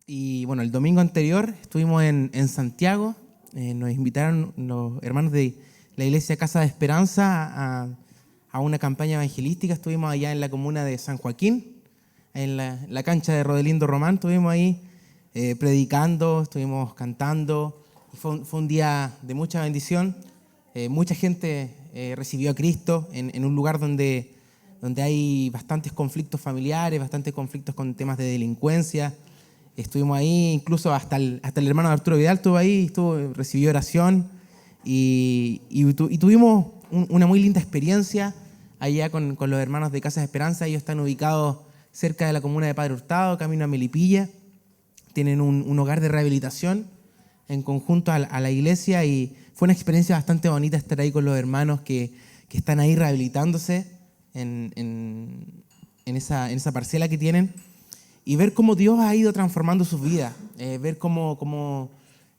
Y bueno, el domingo anterior estuvimos en Santiago. Nos invitaron los hermanos de la iglesia Casa de Esperanza a una campaña evangelística. Estuvimos allá en la comuna de San Joaquín, en la cancha de Rodelindo Román. Estuvimos ahí predicando, estuvimos cantando. Fue un día de mucha bendición. Mucha gente recibió a Cristo en un lugar donde hay bastantes conflictos familiares, bastantes conflictos con temas de delincuencia. Estuvimos ahí, incluso hasta el hermano de Arturo Vidal estuvo ahí, recibió oración y tuvimos una muy linda experiencia allá con los hermanos de Casa de Esperanza. Ellos están ubicados cerca de la comuna de Padre Hurtado, camino a Melipilla. Tienen un hogar de rehabilitación en conjunto a la iglesia y fue una experiencia bastante bonita estar ahí con los hermanos que están ahí rehabilitándose en esa parcela que tienen. Y ver cómo Dios ha ido transformando sus vidas, ver cómo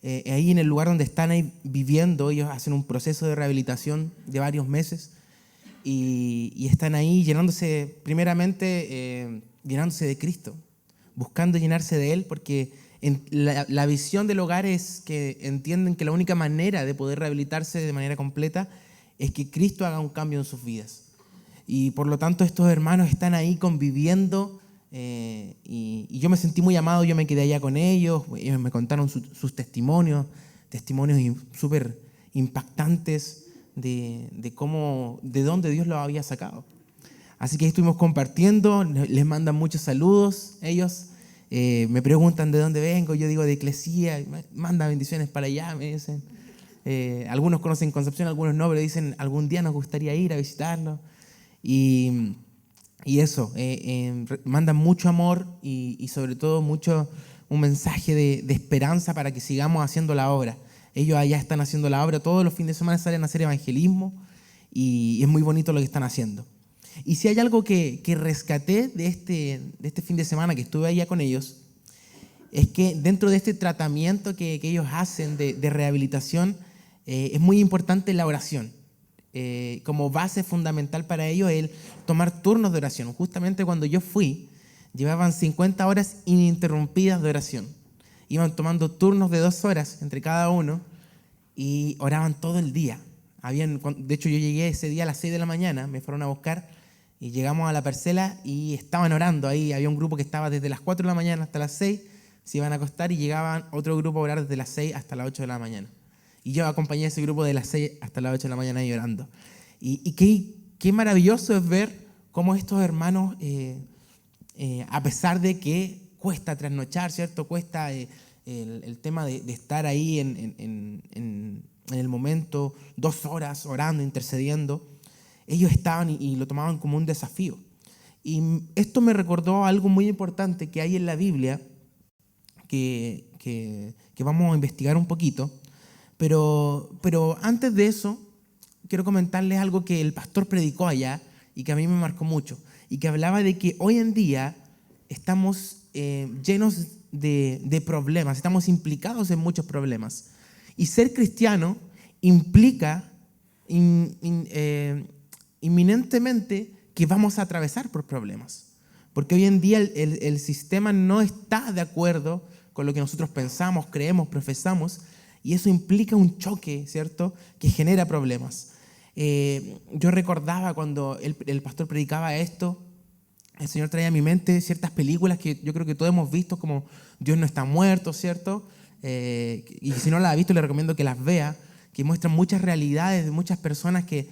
ahí en el lugar donde están ahí viviendo, ellos hacen un proceso de rehabilitación de varios meses y están ahí llenándose, primeramente, llenándose de Cristo, buscando llenarse de Él, porque la visión del hogar es que entienden que la única manera de poder rehabilitarse de manera completa es que Cristo haga un cambio en sus vidas. Y por lo tanto estos hermanos están ahí conviviendo. Y yo me sentí muy amado, yo me quedé allá con ellos me contaron sus testimonios súper impactantes de dónde Dios los había sacado. Así que ahí estuvimos compartiendo, les mandan muchos saludos ellos, me preguntan de dónde vengo, yo digo de Eclesia, manda bendiciones para allá, me dicen. Algunos conocen Concepción, algunos no, pero dicen algún día nos gustaría ir a visitarlo. Y eso, mandan mucho amor y sobre todo un mensaje de esperanza para que sigamos haciendo la obra. Ellos allá están haciendo la obra, todos los fines de semana salen a hacer evangelismo y es muy bonito lo que están haciendo. Y si hay algo que rescaté de este fin de semana que estuve allá con ellos, es que dentro de este tratamiento que ellos hacen de rehabilitación, es muy importante la oración. Como base fundamental para ellos el tomar turnos de oración. Justamente cuando yo fui, llevaban 50 horas ininterrumpidas de oración. Iban tomando turnos de 2 horas entre cada uno y oraban todo el día. De hecho, yo llegué ese día a las 6 de la mañana, me fueron a buscar y llegamos a la parcela y estaban orando. Ahí había un grupo que estaba desde las 4 de la mañana hasta las 6, se iban a acostar y llegaban otro grupo a orar desde las 6 hasta las 8 de la mañana. Y yo acompañé a ese grupo de las 6 hasta las 8 de la mañana llorando. Y qué maravilloso es ver cómo estos hermanos, a pesar de que cuesta trasnochar, ¿cierto? Cuesta el tema de estar ahí en el momento, 2 horas orando, intercediendo, ellos estaban y lo tomaban como un desafío. Y esto me recordó algo muy importante que hay en la Biblia, que vamos a investigar un poquito. Pero antes de eso, quiero comentarles algo que el pastor predicó allá y que a mí me marcó mucho. Y que hablaba de que hoy en día estamos llenos de problemas, estamos implicados en muchos problemas. Y ser cristiano implica inminentemente que vamos a atravesar por problemas. Porque hoy en día el sistema no está de acuerdo con lo que nosotros pensamos, creemos, profesamos. Y eso implica un choque, ¿cierto?, que genera problemas. Yo recordaba cuando el pastor predicaba esto, el Señor traía a mi mente ciertas películas que yo creo que todos hemos visto, como Dios no está muerto, ¿cierto? Y si no las ha visto, le recomiendo que las vea, que muestran muchas realidades de muchas personas que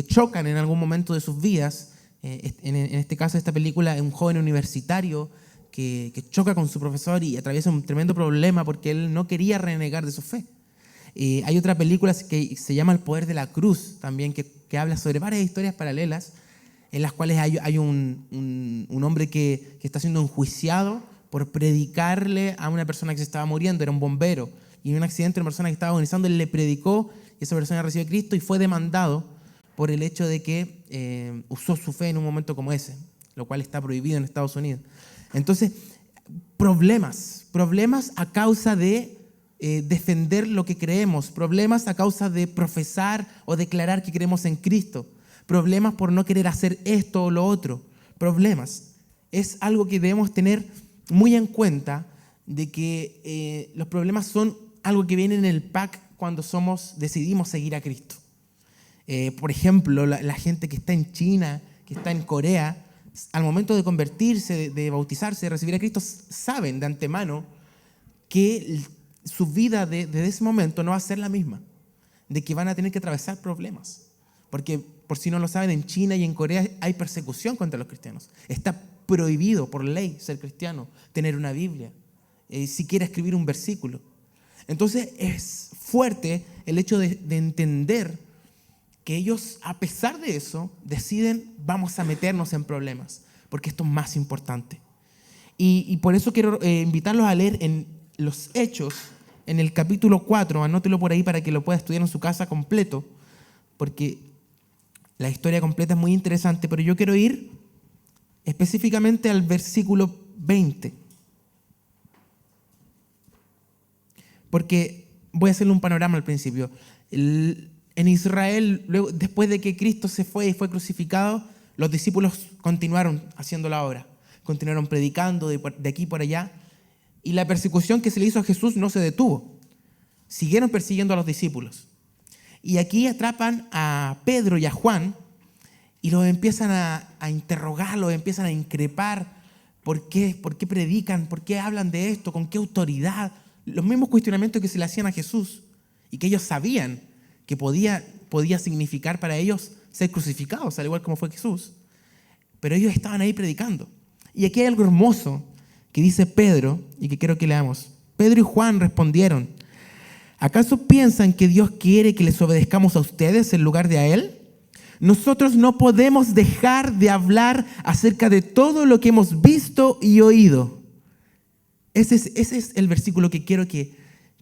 chocan en algún momento de sus vidas. En este caso, esta película es un joven universitario que choca con su profesor y atraviesa un tremendo problema porque él no quería renegar de su fe. Hay otra película que se llama El poder de la cruz, también que habla sobre varias historias paralelas en las cuales hay un hombre que está siendo enjuiciado por predicarle a una persona que se estaba muriendo, era un bombero, y en un accidente una persona que estaba agonizando, él le predicó y esa persona recibió a Cristo y fue demandado por el hecho de que usó su fe en un momento como ese, lo cual está prohibido en Estados Unidos. Entonces, problemas a causa de defender lo que creemos, problemas a causa de profesar o declarar que creemos en Cristo, problemas por no querer hacer esto o lo otro, problemas. Es algo que debemos tener muy en cuenta de que los problemas son algo que viene en el pack cuando decidimos seguir a Cristo. Por ejemplo, la gente que está en China, que está en Corea, al momento de convertirse, de bautizarse, de recibir a Cristo, saben de antemano que su vida desde ese momento no va a ser la misma, de que van a tener que atravesar problemas. Porque, por si no lo saben, en China y en Corea hay persecución contra los cristianos. Está prohibido por ley ser cristiano, tener una Biblia, siquiera escribir un versículo. Entonces es fuerte el hecho de entender que ellos, a pesar de eso, deciden, vamos a meternos en problemas, porque esto es más importante. Y por eso quiero invitarlos a leer en los Hechos, en el capítulo 4, anótelo por ahí para que lo pueda estudiar en su casa completo, porque la historia completa es muy interesante, pero yo quiero ir específicamente al versículo 20. Porque voy a hacerle un panorama al principio. En Israel, luego, después de que Cristo se fue y fue crucificado, los discípulos continuaron haciendo la obra, continuaron predicando de aquí por allá, y la persecución que se le hizo a Jesús no se detuvo. Siguieron persiguiendo a los discípulos. Y aquí atrapan a Pedro y a Juan y los empiezan a interrogar, los empiezan a increpar. ¿Por qué predican? ¿Por qué hablan de esto? ¿Con qué autoridad? Los mismos cuestionamientos que se le hacían a Jesús y que ellos sabían que podía significar para ellos ser crucificados, al igual como fue Jesús. Pero ellos estaban ahí predicando. Y aquí hay algo hermoso que dice Pedro y que quiero que leamos. Pedro y Juan respondieron: ¿acaso piensan que Dios quiere que les obedezcamos a ustedes en lugar de a Él? Nosotros no podemos dejar de hablar acerca de todo lo que hemos visto y oído. Ese es el versículo que quiero que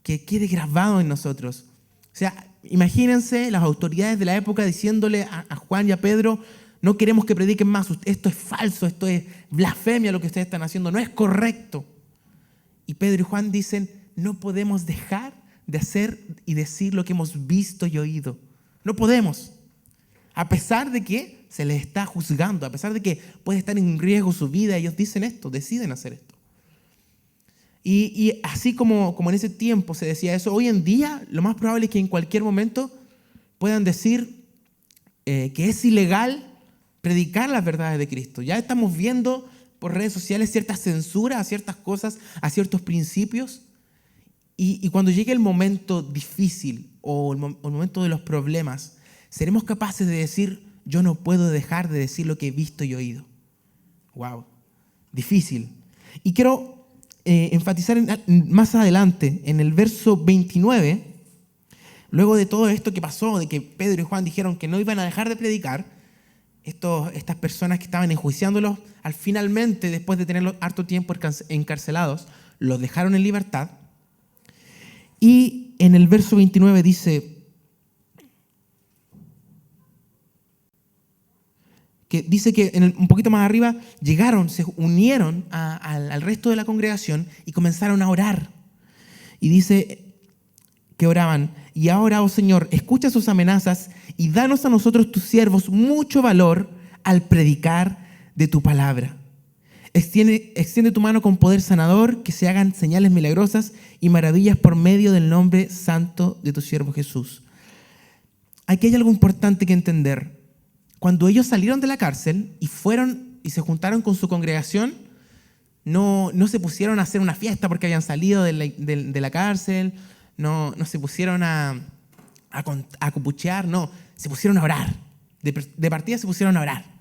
quede grabado en nosotros. O sea, imagínense las autoridades de la época diciéndole a Juan y a Pedro: no queremos que prediquen más, esto es falso, esto es blasfemia lo que ustedes están haciendo, no es correcto. Y Pedro y Juan dicen: no podemos dejar de hacer y decir lo que hemos visto y oído. No podemos. A pesar de que se les está juzgando, a pesar de que puede estar en riesgo su vida, ellos dicen esto, deciden hacer esto. Y así como en ese tiempo se decía eso, hoy en día lo más probable es que en cualquier momento puedan decir que es ilegal predicar las verdades de Cristo. Ya estamos viendo por redes sociales cierta censura a ciertas cosas, a ciertos principios. Y cuando llegue el momento difícil o el momento de los problemas, seremos capaces de decir: yo no puedo dejar de decir lo que he visto y oído. Wow, difícil. Y quiero enfatizar más adelante, en el verso 29, luego de todo esto que pasó, de que Pedro y Juan dijeron que no iban a dejar de predicar, estas personas que estaban enjuiciándolos, finalmente, después de tenerlos harto tiempo encarcelados, los dejaron en libertad. Y en el verso 29 dice que un poquito más arriba llegaron, se unieron al resto de la congregación y comenzaron a orar. Y dice que oraban: y ahora, oh Señor, escucha sus amenazas y danos a nosotros, tus siervos, mucho valor al predicar de tu palabra. Extiende tu mano con poder sanador, que se hagan señales milagrosas y maravillas por medio del nombre santo de tu siervo Jesús. Aquí hay algo importante que entender. Cuando ellos salieron de la cárcel y fueron y se juntaron con su congregación, no se pusieron a hacer una fiesta porque habían salido de la cárcel, no se pusieron a cupuchear, no, se pusieron a orar. De partida se pusieron a orar.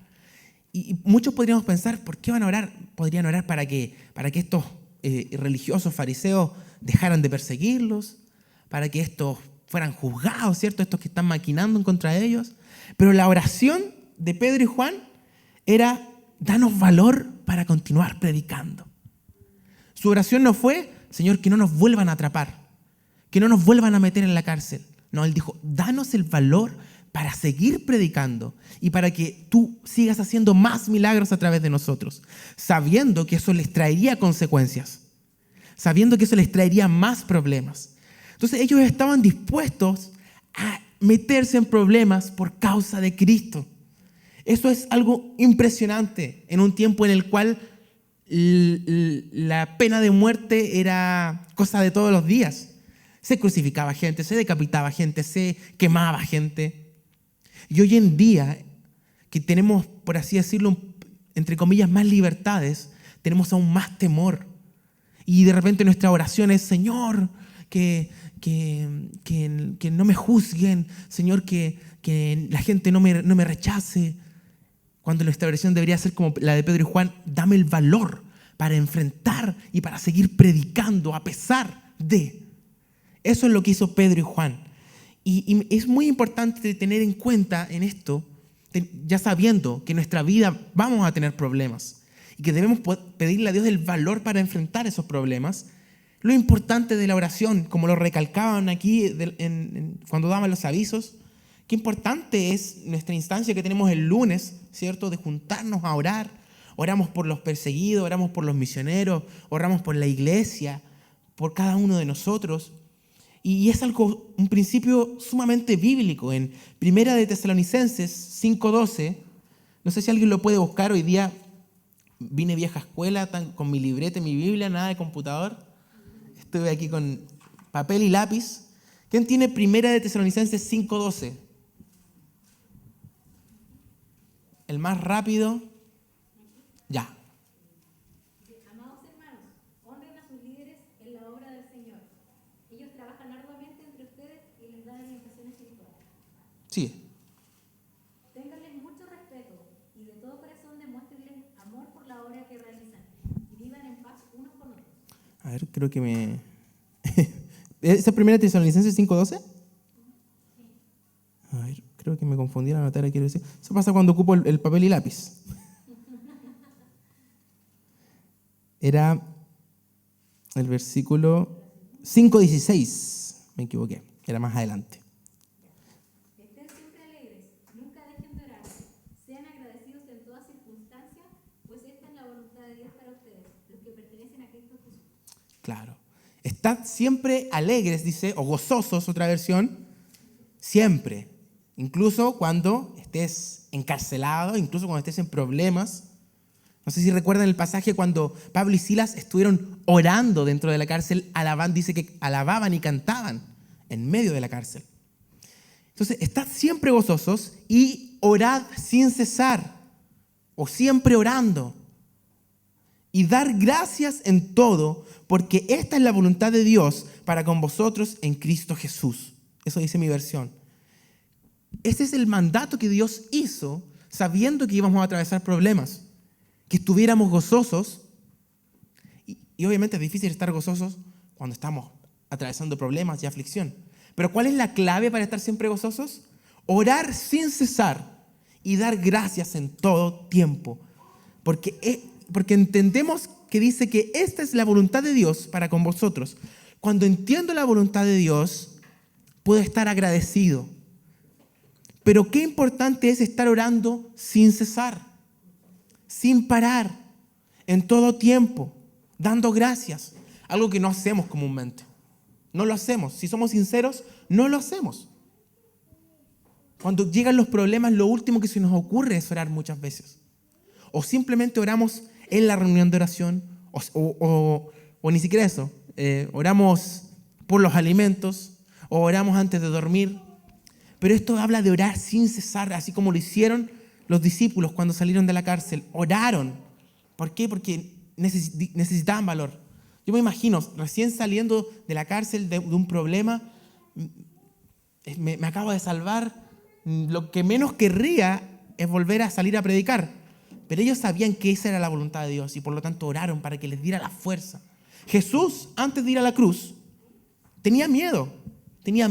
Y muchos podríamos pensar: ¿por qué van a orar? Podrían orar para que estos religiosos fariseos dejaran de perseguirlos, para que estos fueran juzgados, ¿cierto? Estos que están maquinando en contra de ellos. Pero la oración de Pedro y Juan era: danos valor para continuar predicando. Su oración no fue: Señor, que no nos vuelvan a atrapar, que no nos vuelvan a meter en la cárcel. No, él dijo: danos el valor para seguir predicando y para que tú sigas haciendo más milagros a través de nosotros, sabiendo que eso les traería consecuencias, sabiendo que eso les traería más problemas. Entonces ellos estaban dispuestos a meterse en problemas por causa de Cristo. Eso es algo impresionante en un tiempo en el cual la pena de muerte era cosa de todos los días. Se crucificaba gente, se decapitaba gente, se quemaba gente. Y hoy en día, que tenemos, por así decirlo, entre comillas, más libertades, tenemos aún más temor. Y de repente nuestra oración es: Señor, que no me juzguen, Señor, que la gente no me rechace. Cuando nuestra oración debería ser como la de Pedro y Juan: dame el valor para enfrentar y para seguir predicando a pesar de. Eso es lo que hizo Pedro y Juan. Y es muy importante tener en cuenta en esto, ya sabiendo que en nuestra vida vamos a tener problemas y que debemos pedirle a Dios el valor para enfrentar esos problemas. Lo importante de la oración, como lo recalcaban aquí cuando daban los avisos, qué importante es nuestra instancia que tenemos el lunes, ¿cierto?, de juntarnos a orar. Oramos por los perseguidos, oramos por los misioneros, oramos por la iglesia, por cada uno de nosotros. Y es un principio sumamente bíblico. En Primera de Tesalonicenses 5:12, no sé si alguien lo puede buscar. Hoy día vine vieja escuela, con mi libreta y mi Biblia, nada de computador. Estuve aquí con papel y lápiz. ¿Quién tiene Primera de Tesalonicenses 5:12? El más rápido. Ya. Amados hermanos, honren a sus líderes en la obra del Señor. Ellos trabajan arduamente entre ustedes y les dan orientación espiritual. Sí. Ténganles mucho respeto y de todo corazón demuéstrenles amor por la obra que realizan y vivan en paz unos con otros. A ver, creo que me... ¿Esa es Primera Tesalonicenses 5:12? A ver, creo que me confundí la notera, quiero decir. Eso pasa cuando ocupo el papel y lápiz. Era el versículo 5:16. Me equivoqué, era más adelante. Estén siempre alegres, nunca dejen de orar. Sean agradecidos en toda circunstancia, pues esta es la voluntad de Dios para ustedes, los que pertenecen a Cristo Jesús. Claro. Estad siempre alegres, dice, o gozosos, otra versión, siempre. Incluso cuando estés encarcelado, incluso cuando estés en problemas. No sé si recuerdan el pasaje cuando Pablo y Silas estuvieron orando dentro de la cárcel, dice que alababan y cantaban en medio de la cárcel. Entonces, estad siempre gozosos y orad sin cesar, o siempre orando. Y dar gracias en todo, porque esta es la voluntad de Dios para con vosotros en Cristo Jesús. Eso dice mi versión. Este es el mandato que Dios hizo sabiendo que íbamos a atravesar problemas. Que estuviéramos gozosos. Y obviamente es difícil estar gozosos cuando estamos atravesando problemas y aflicción. Pero ¿cuál es la clave para estar siempre gozosos? Orar sin cesar y dar gracias en todo tiempo. Porque entendemos que dice que esta es la voluntad de Dios para con vosotros. Cuando entiendo la voluntad de Dios, puedo estar agradecido. Pero qué importante es estar orando sin cesar, sin parar, en todo tiempo, dando gracias. Algo que no hacemos comúnmente. No lo hacemos. Si somos sinceros, no lo hacemos. Cuando llegan los problemas, lo último que se nos ocurre es orar muchas veces. O simplemente oramos en la reunión de oración, o ni siquiera eso. Oramos por los alimentos, o oramos antes de dormir. Pero esto habla de orar sin cesar, así como lo hicieron los discípulos cuando salieron de la cárcel. Oraron. ¿Por qué? Porque necesitaban valor. Yo me imagino, recién saliendo de la cárcel de un problema, me acabo de salvar. Lo que menos querría es volver a salir a predicar. Pero ellos sabían que esa era la voluntad de Dios y por lo tanto oraron para que les diera la fuerza. Jesús, antes de ir a la cruz, tenía miedo. Tenía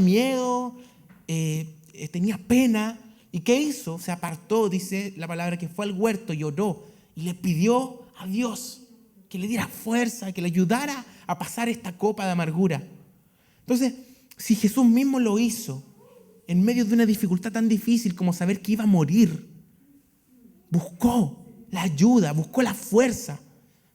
pena. ¿Y qué hizo? Se apartó, dice la palabra, que fue al huerto y oró y le pidió a Dios que le diera fuerza, que le ayudara a pasar esta copa de amargura. Entonces, si Jesús mismo lo hizo en medio de una dificultad tan difícil como saber que iba a morir, buscó la ayuda, buscó la fuerza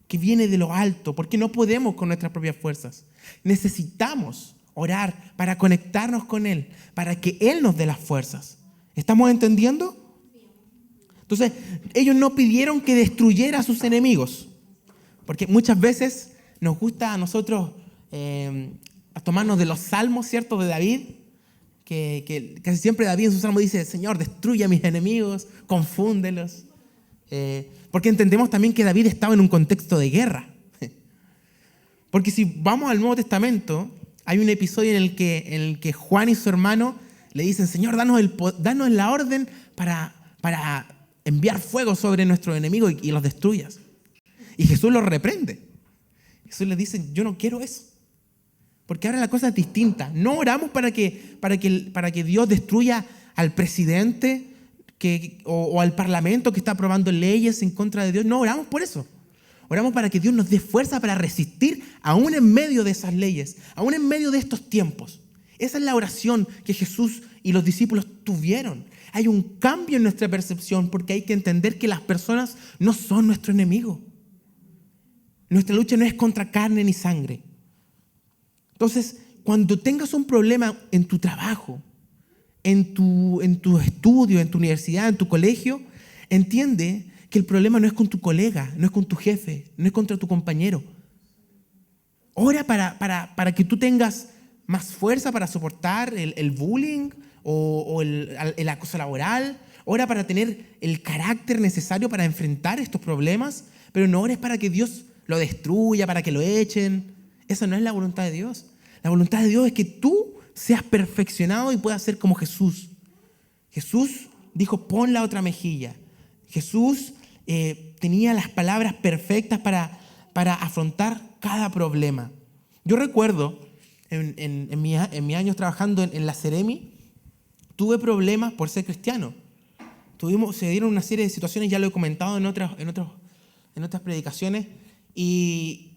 que viene de lo alto, porque no podemos con nuestras propias fuerzas. Necesitamos orar para conectarnos con Él, para que Él nos dé las fuerzas. ¿Estamos entendiendo? Entonces, ellos no pidieron que destruyera a sus enemigos. Porque muchas veces nos gusta a nosotros a tomarnos de los salmos, ¿cierto?, de David, que casi siempre David en su salmo dice: Señor, destruye a mis enemigos, confúndelos. Porque entendemos también que David estaba en un contexto de guerra. Porque si vamos al Nuevo Testamento, hay un episodio en el que Juan y su hermano le dicen: Señor, danos la orden para enviar fuego sobre nuestros enemigos y los destruyas. Y Jesús los reprende. Jesús les dice: yo no quiero eso. Porque ahora la cosa es distinta. No oramos para que Dios destruya al presidente o al parlamento que está aprobando leyes en contra de Dios. No oramos por eso. Oramos para que Dios nos dé fuerza para resistir aún en medio de esas leyes, aún en medio de estos tiempos. Esa es la oración que Jesús y los discípulos tuvieron. Hay un cambio en nuestra percepción porque hay que entender que las personas no son nuestro enemigo. Nuestra lucha no es contra carne ni sangre. Entonces, cuando tengas un problema en tu trabajo, en tu estudio, en tu universidad, en tu colegio, entiende que el problema no es con tu colega, no es con tu jefe, no es contra tu compañero. Ora para que tú tengas más fuerza para soportar el bullying o el acoso laboral. Ora para tener el carácter necesario para enfrentar estos problemas, pero no ores para que Dios lo destruya, para que lo echen. Esa no es la voluntad de Dios. La voluntad de Dios es que tú seas perfeccionado y puedas ser como Jesús. Jesús dijo: pon la otra mejilla. Jesús tenía las palabras perfectas para afrontar cada problema. Yo recuerdo en mis años trabajando en la Seremi, tuve problemas por ser cristiano. Se dieron una serie de situaciones, ya lo he comentado en otras predicaciones, y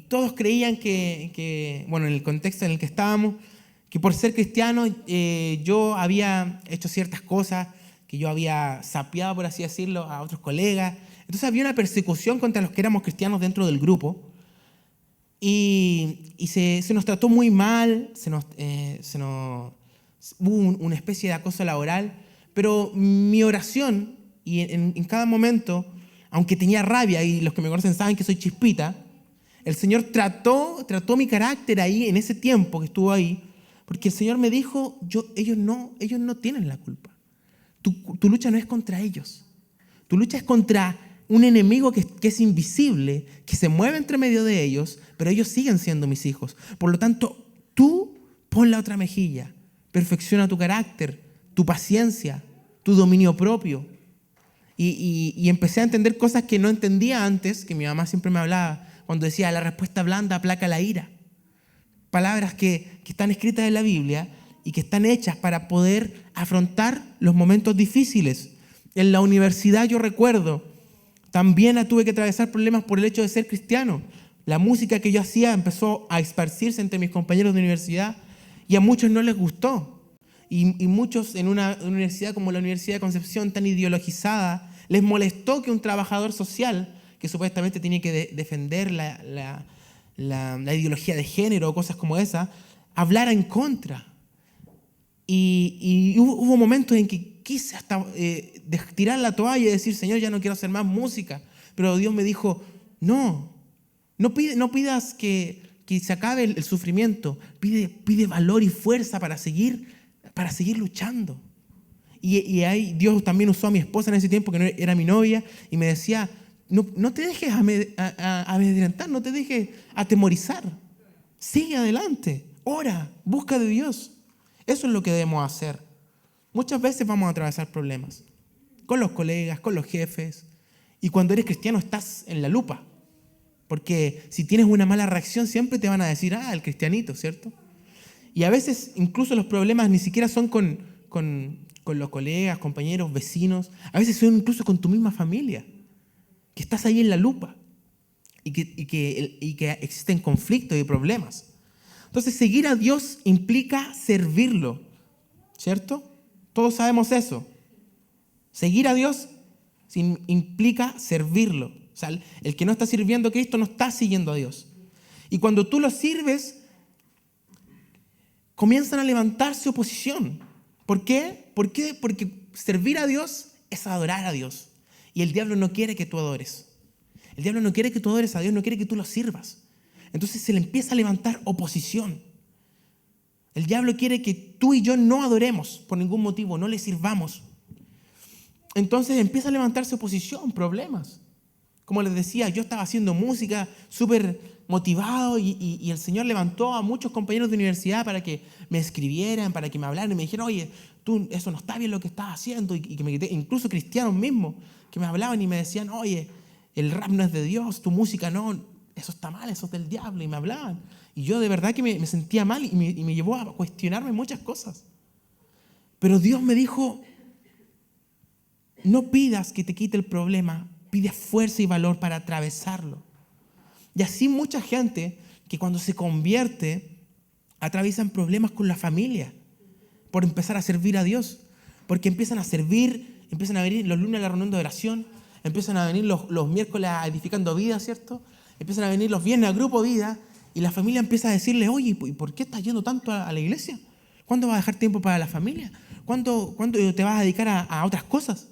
todos creían que, bueno, en el contexto en el que estábamos, que por ser cristiano yo había hecho ciertas cosas, que yo había sapeado, por así decirlo, a otros colegas. Entonces había una persecución contra los que éramos cristianos dentro del grupo, y se nos trató muy mal, hubo una especie de acoso laboral, pero mi oración, y en cada momento, aunque tenía rabia, y los que me conocen saben que soy chispita, el Señor trató mi carácter ahí, en ese tiempo que estuvo ahí, porque el Señor me dijo: ellos no tienen la culpa. Tu lucha no es contra ellos. Tu lucha es contra un enemigo que es invisible, que se mueve entre medio de ellos, pero ellos siguen siendo mis hijos. Por lo tanto, tú pon la otra mejilla, perfecciona tu carácter, tu paciencia, tu dominio propio. Y empecé a entender cosas que no entendía antes, que mi mamá siempre me hablaba, cuando decía: la respuesta blanda aplaca la ira. Palabras que están escritas en la Biblia y que están hechas para poder afrontar los momentos difíciles. En la universidad, yo recuerdo, también tuve que atravesar problemas por el hecho de ser cristiano. La música que yo hacía empezó a esparcirse entre mis compañeros de universidad y a muchos no les gustó. Y muchos en una universidad como la Universidad de Concepción, tan ideologizada, les molestó que un trabajador social, que supuestamente tenía que defender la ideología de género o cosas como esa, hablara en contra. Y hubo momentos en que quise hasta tirar la toalla y decir: Señor, ya no quiero hacer más música. Pero Dios me dijo: no pidas que se acabe el sufrimiento. Pide valor y fuerza para seguir luchando. Y ahí Dios también usó a mi esposa en ese tiempo, que no era mi novia, y me decía: no te dejes amedrentar, no te dejes atemorizar. Sigue adelante, ora, busca de Dios. Eso es lo que debemos hacer. Muchas veces vamos a atravesar problemas con los colegas, con los jefes, y cuando eres cristiano estás en la lupa, porque si tienes una mala reacción siempre te van a decir: el cristianito, ¿cierto? Y a veces incluso los problemas ni siquiera son con los colegas, compañeros, vecinos. A veces son incluso con tu misma familia, que estás ahí en la lupa y que existen conflictos y problemas. Entonces, seguir a Dios implica servirlo, ¿cierto? Todos sabemos eso. Seguir a Dios implica servirlo. O sea, el que no está sirviendo a Cristo no está siguiendo a Dios. Y cuando tú lo sirves, comienzan a levantarse oposición. ¿Por qué? Porque servir a Dios es adorar a Dios. Y el diablo no quiere que tú adores. El diablo no quiere que tú adores a Dios, no quiere que tú lo sirvas. Entonces se le empieza a levantar oposición. El diablo quiere que tú y yo no adoremos por ningún motivo, no le sirvamos. Entonces empieza a levantarse oposición, problemas. Como les decía, yo estaba haciendo música súper motivado y el Señor levantó a muchos compañeros de universidad para que me escribieran, para que me hablaran y me dijeran, oye, tú, eso no está bien lo que estás haciendo. Y que me quité, incluso cristianos mismos que me hablaban y me decían, oye, el rap no es de Dios, tu música no, eso está mal, eso es del diablo. Y me hablaban. Y yo de verdad que me sentía mal y me llevó a cuestionarme muchas cosas. Pero Dios me dijo, no pidas que te quite el problema, pide fuerza y valor para atravesarlo. Y así mucha gente que cuando se convierte atraviesan problemas con la familia por empezar a servir a Dios. Porque empiezan a servir, empiezan a venir los lunes a la reunión de oración, empiezan a venir los miércoles a Edificando Vida, ¿cierto? Empiezan a venir los viernes a Grupo Vida y la familia empieza a decirle, oye, ¿y por qué estás yendo tanto a la iglesia? ¿Cuándo vas a dejar tiempo para la familia? ¿Cuándo te vas a dedicar a otras cosas?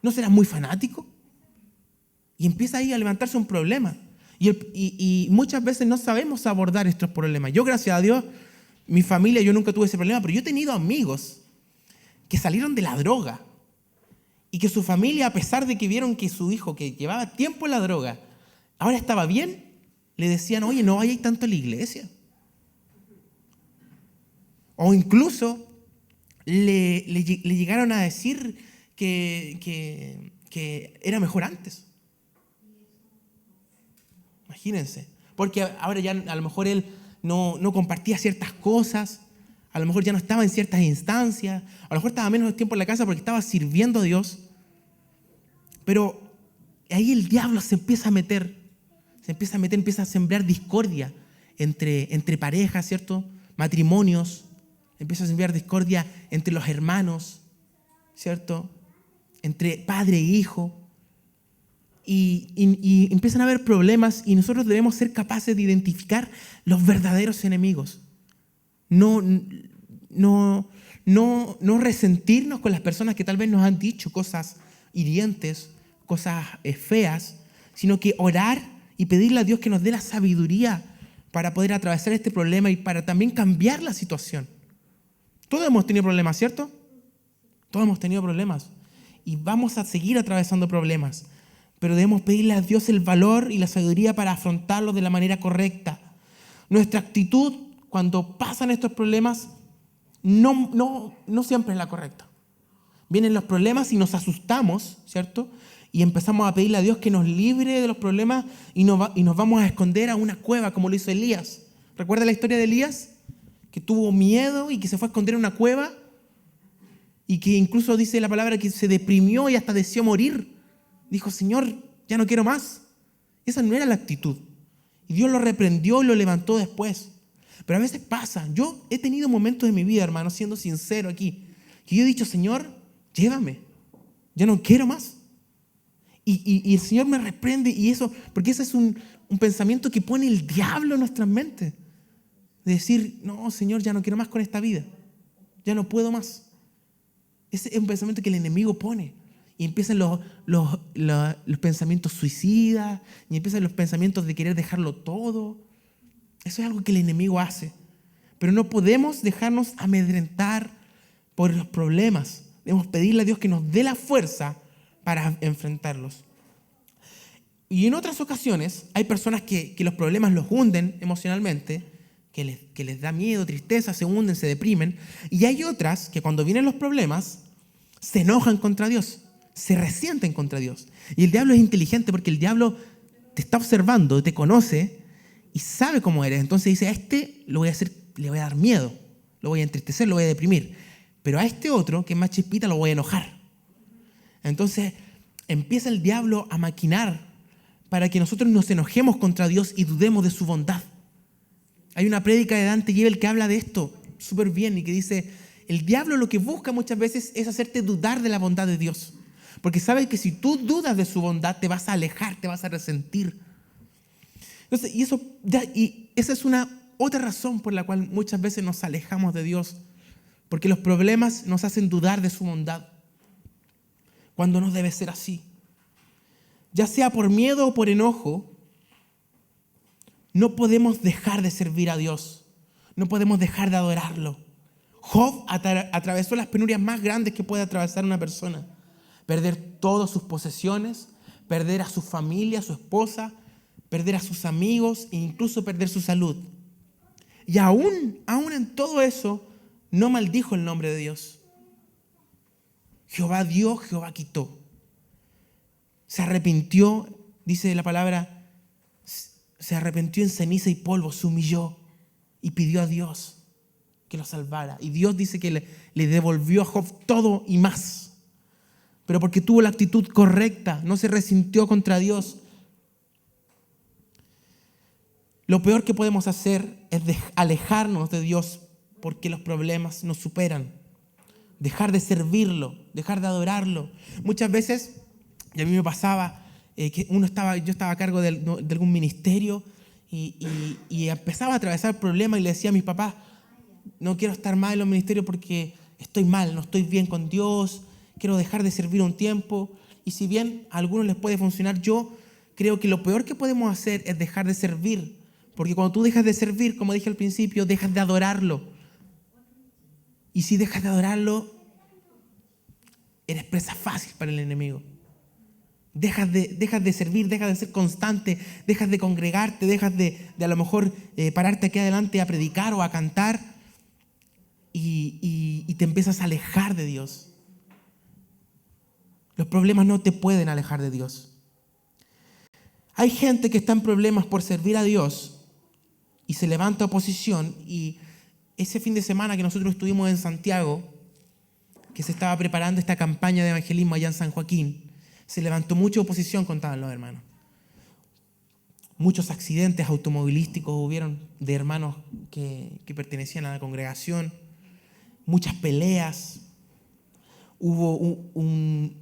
¿No serás muy fanático? Y empieza ahí a levantarse un problema. Y muchas veces no sabemos abordar estos problemas. Yo, gracias a Dios, mi familia, yo nunca tuve ese problema, pero yo he tenido amigos que salieron de la droga y que su familia, a pesar de que vieron que su hijo, que llevaba tiempo en la droga, ahora estaba bien, le decían, oye, no vayáis tanto a la iglesia. O incluso le llegaron a decir que era mejor antes. Imagínense. Porque ahora ya a lo mejor él no compartía ciertas cosas, a lo mejor ya no estaba en ciertas instancias, a lo mejor estaba menos tiempo en la casa porque estaba sirviendo a Dios. Pero ahí el diablo se empieza a meter, empieza a sembrar discordia entre parejas, ¿cierto? Matrimonios, empieza a sembrar discordia entre los hermanos, ¿cierto? Entre padre e hijo. Y empiezan a haber problemas y nosotros debemos ser capaces de identificar los verdaderos enemigos. No resentirnos con las personas que tal vez nos han dicho cosas hirientes, cosas feas, sino que orar y pedirle a Dios que nos dé la sabiduría para poder atravesar este problema y para también cambiar la situación. Todos hemos tenido problemas, ¿cierto? Todos hemos tenido problemas y vamos a seguir atravesando problemas. Pero debemos pedirle a Dios el valor y la sabiduría para afrontarlos de la manera correcta. Nuestra actitud cuando pasan estos problemas no siempre es la correcta. Vienen los problemas y nos asustamos, ¿cierto? Y empezamos a pedirle a Dios que nos libre de los problemas y nos vamos a esconder a una cueva como lo hizo Elías. ¿Recuerda la historia de Elías? Que tuvo miedo y que se fue a esconder en una cueva y que incluso dice la palabra que se deprimió y hasta deseó morir. Dijo, Señor, ya no quiero más. Esa no era la actitud. Y Dios lo reprendió y lo levantó después. Pero a veces pasa. Yo he tenido momentos en mi vida, hermano, siendo sincero aquí, que yo he dicho, Señor, llévame. Ya no quiero más. Y el Señor me reprende. Y eso, porque ese es un pensamiento que pone el diablo en nuestras mentes. De decir, no, Señor, ya no quiero más con esta vida. Ya no puedo más. Ese es un pensamiento que el enemigo pone. Y empiezan los pensamientos suicidas, y empiezan los pensamientos de querer dejarlo todo. Eso es algo que el enemigo hace. Pero no podemos dejarnos amedrentar por los problemas. Debemos pedirle a Dios que nos dé la fuerza para enfrentarlos. Y en otras ocasiones hay personas que los problemas los hunden emocionalmente, que les da miedo, tristeza, se hunden, se deprimen. Y hay otras que cuando vienen los problemas se enojan contra Dios. Se resienten contra Dios. Y el diablo es inteligente porque el diablo te está observando, te conoce y sabe cómo eres. Entonces dice, a este le voy a dar miedo, lo voy a entristecer, lo voy a deprimir. Pero a este otro, que es más chispita, lo voy a enojar. Entonces empieza el diablo a maquinar para que nosotros nos enojemos contra Dios y dudemos de su bondad. Hay una prédica de Dante Gebel que habla de esto súper bien y que dice, el diablo lo que busca muchas veces es hacerte dudar de la bondad de Dios. Porque sabe que si tú dudas de su bondad, te vas a alejar, te vas a resentir. Entonces, y esa es una otra razón por la cual muchas veces nos alejamos de Dios. Porque los problemas nos hacen dudar de su bondad. Cuando no debe ser así. ya sea por miedo o por enojo, no podemos dejar de servir a Dios. No podemos dejar de adorarlo. Job atravesó las penurias más grandes que puede atravesar una persona. Perder todas sus posesiones, perder a su familia, a su esposa, perder a sus amigos e incluso perder su salud. Y aún en todo eso, no maldijo el nombre de Dios. Jehová dio, Jehová quitó. Se arrepintió, dice la palabra, se arrepintió en ceniza y polvo, se humilló y pidió a Dios que lo salvara. Y Dios dice que le devolvió a Job todo y más. Pero porque tuvo la actitud correcta, no se resintió contra Dios. Lo peor que podemos hacer es alejarnos de Dios porque los problemas nos superan. Dejar de servirlo, dejar de adorarlo. Muchas veces, y a mí me pasaba, que yo estaba a cargo de algún ministerio y empezaba a atravesar problemas y le decía a mis papás, no quiero estar más en los ministerios porque estoy mal, no estoy bien con Dios, quiero dejar de servir un tiempo. Y si bien a algunos les puede funcionar, yo creo que lo peor que podemos hacer es dejar de servir. Porque cuando tú dejas de servir, como dije al principio, dejas de adorarlo. Y si dejas de adorarlo, eres presa fácil para el enemigo. Dejas de servir, dejas de ser constante, dejas de congregarte, dejas de a lo mejor pararte aquí adelante a predicar o a cantar y te empiezas a alejar de Dios. Los problemas no te pueden alejar de Dios. Hay gente que está en problemas por servir a Dios y se levanta oposición, y ese fin de semana que nosotros estuvimos en Santiago, que se estaba preparando esta campaña de evangelismo allá en San Joaquín, se levantó mucha oposición, contaban los hermanos. Muchos accidentes automovilísticos hubieron de hermanos que pertenecían a la congregación, muchas peleas. Hubo un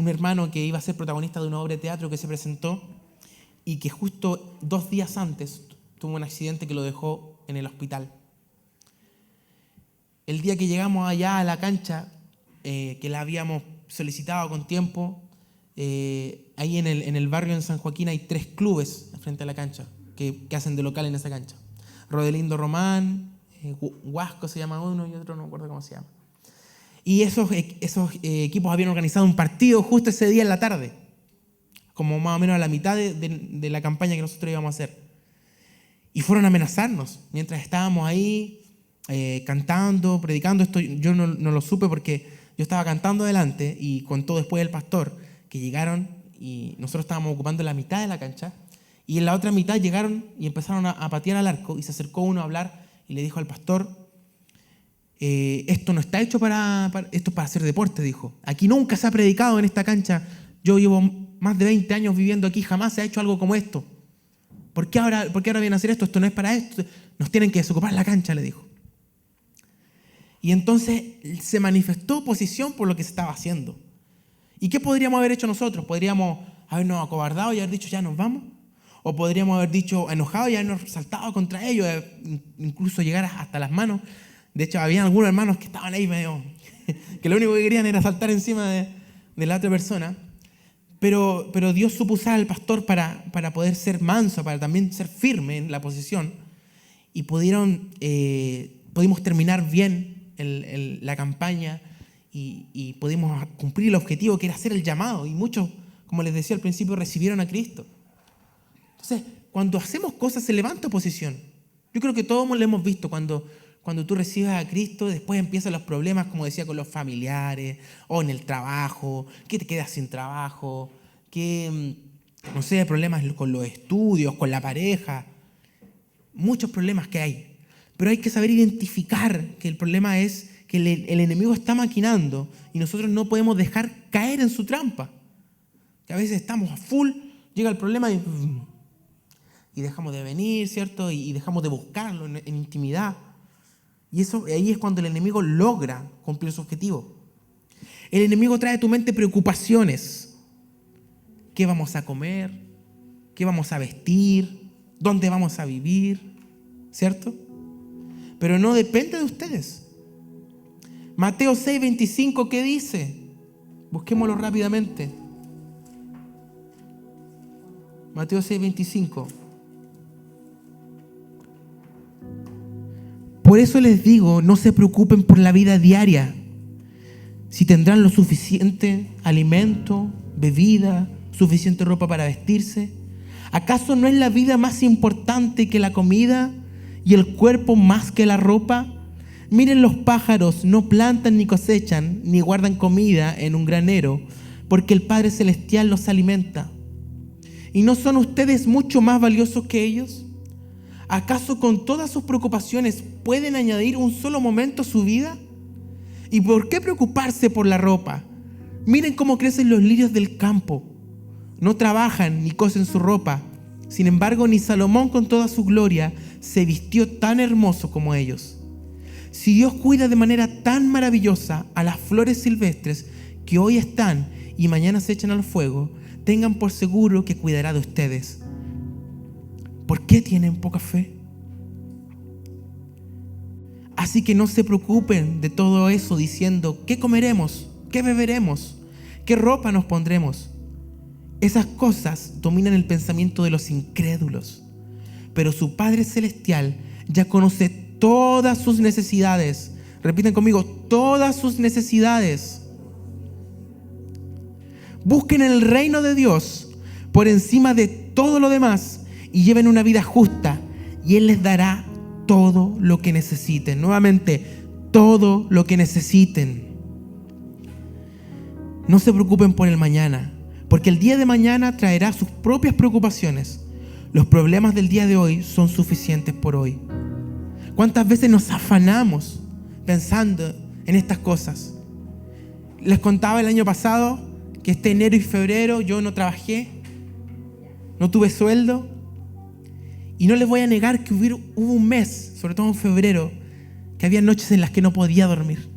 hermano que iba a ser protagonista de una obra de teatro que se presentó y que justo 2 días antes tuvo un accidente que lo dejó en el hospital. El día que llegamos allá a la cancha, que la habíamos solicitado con tiempo, ahí en el barrio en San Joaquín hay 3 clubes frente a la cancha que hacen de local en esa cancha. Rodelindo Román, Huasco se llama uno y otro no me acuerdo cómo se llama. Y esos equipos habían organizado un partido justo ese día en la tarde, como más o menos a la mitad de la campaña que nosotros íbamos a hacer. Y fueron a amenazarnos mientras estábamos ahí cantando, predicando. Esto yo no lo supe porque yo estaba cantando adelante y contó después el pastor que llegaron y nosotros estábamos ocupando la mitad de la cancha y en la otra mitad llegaron y empezaron a patear al arco y se acercó uno a hablar y le dijo al pastor, esto no está hecho esto es para hacer deporte, dijo. Aquí nunca se ha predicado en esta cancha. Yo llevo más de 20 años viviendo aquí, jamás se ha hecho algo como esto. ¿Por qué ahora vienen a hacer esto? Esto no es para esto. Nos tienen que desocupar la cancha, le dijo. Y entonces se manifestó oposición por lo que se estaba haciendo. ¿Y qué podríamos haber hecho nosotros? ¿Podríamos habernos acobardado y haber dicho ya nos vamos? ¿O podríamos haber dicho enojado y habernos saltado contra ellos, incluso llegar hasta las manos? De hecho, había algunos hermanos que estaban ahí medio, que lo único que querían era saltar encima de la otra persona. Pero Dios supo usar al pastor para poder ser manso, para también ser firme en la posición. Y pudimos terminar bien la campaña y pudimos cumplir el objetivo que era hacer el llamado. Y muchos, como les decía al principio, recibieron a Cristo. Entonces, cuando hacemos cosas se levanta oposición. Yo creo que todos lo hemos visto cuando tú recibes a Cristo, después empiezan los problemas, como decía, con los familiares o en el trabajo, que te quedas sin trabajo, que, no sé, problemas con los estudios, con la pareja, muchos problemas que hay. Pero hay que saber identificar que el problema es que el enemigo está maquinando y nosotros no podemos dejar caer en su trampa. Que a veces estamos a full, llega el problema y dejamos de venir, ¿cierto? Y dejamos de buscarlo en intimidad. Y ahí es cuando el enemigo logra cumplir su objetivo. El enemigo trae a tu mente preocupaciones. ¿Qué vamos a comer? ¿Qué vamos a vestir? ¿Dónde vamos a vivir? ¿Cierto? Pero no depende de ustedes. Mateo 6:25, ¿qué dice? Busquémoslo rápidamente. Mateo 6:25. Por eso les digo, no se preocupen por la vida diaria, si tendrán lo suficiente alimento, bebida, suficiente ropa para vestirse. ¿Acaso no es la vida más importante que la comida y el cuerpo más que la ropa? Miren los pájaros, no plantan ni cosechan, ni guardan comida en un granero, porque el Padre Celestial los alimenta. ¿Y no son ustedes mucho más valiosos que ellos? ¿Acaso con todas sus preocupaciones pueden añadir un solo momento a su vida? ¿Y por qué preocuparse por la ropa? Miren cómo crecen los lirios del campo. No trabajan ni cosen su ropa. Sin embargo, ni Salomón con toda su gloria se vistió tan hermoso como ellos. Si Dios cuida de manera tan maravillosa a las flores silvestres que hoy están y mañana se echan al fuego, tengan por seguro que cuidará de ustedes. ¿Por qué tienen poca fe? Así que no se preocupen de todo eso diciendo, ¿qué comeremos? ¿Qué beberemos? ¿Qué ropa nos pondremos? Esas cosas dominan el pensamiento de los incrédulos. Pero su Padre Celestial ya conoce todas sus necesidades. Repiten conmigo, todas sus necesidades. Busquen el reino de Dios por encima de todo lo demás y lleven una vida justa y Él les dará todo lo que necesiten. Nuevamente, todo lo que necesiten. No se preocupen por el mañana, porque el día de mañana traerá sus propias preocupaciones. Los problemas del día de hoy son suficientes por hoy. ¿Cuántas veces nos afanamos pensando en estas cosas? Les contaba el año pasado que este enero y febrero yo no trabajé, no tuve sueldo. Y no les voy a negar que hubo un mes, sobre todo en febrero, que había noches en las que no podía dormir,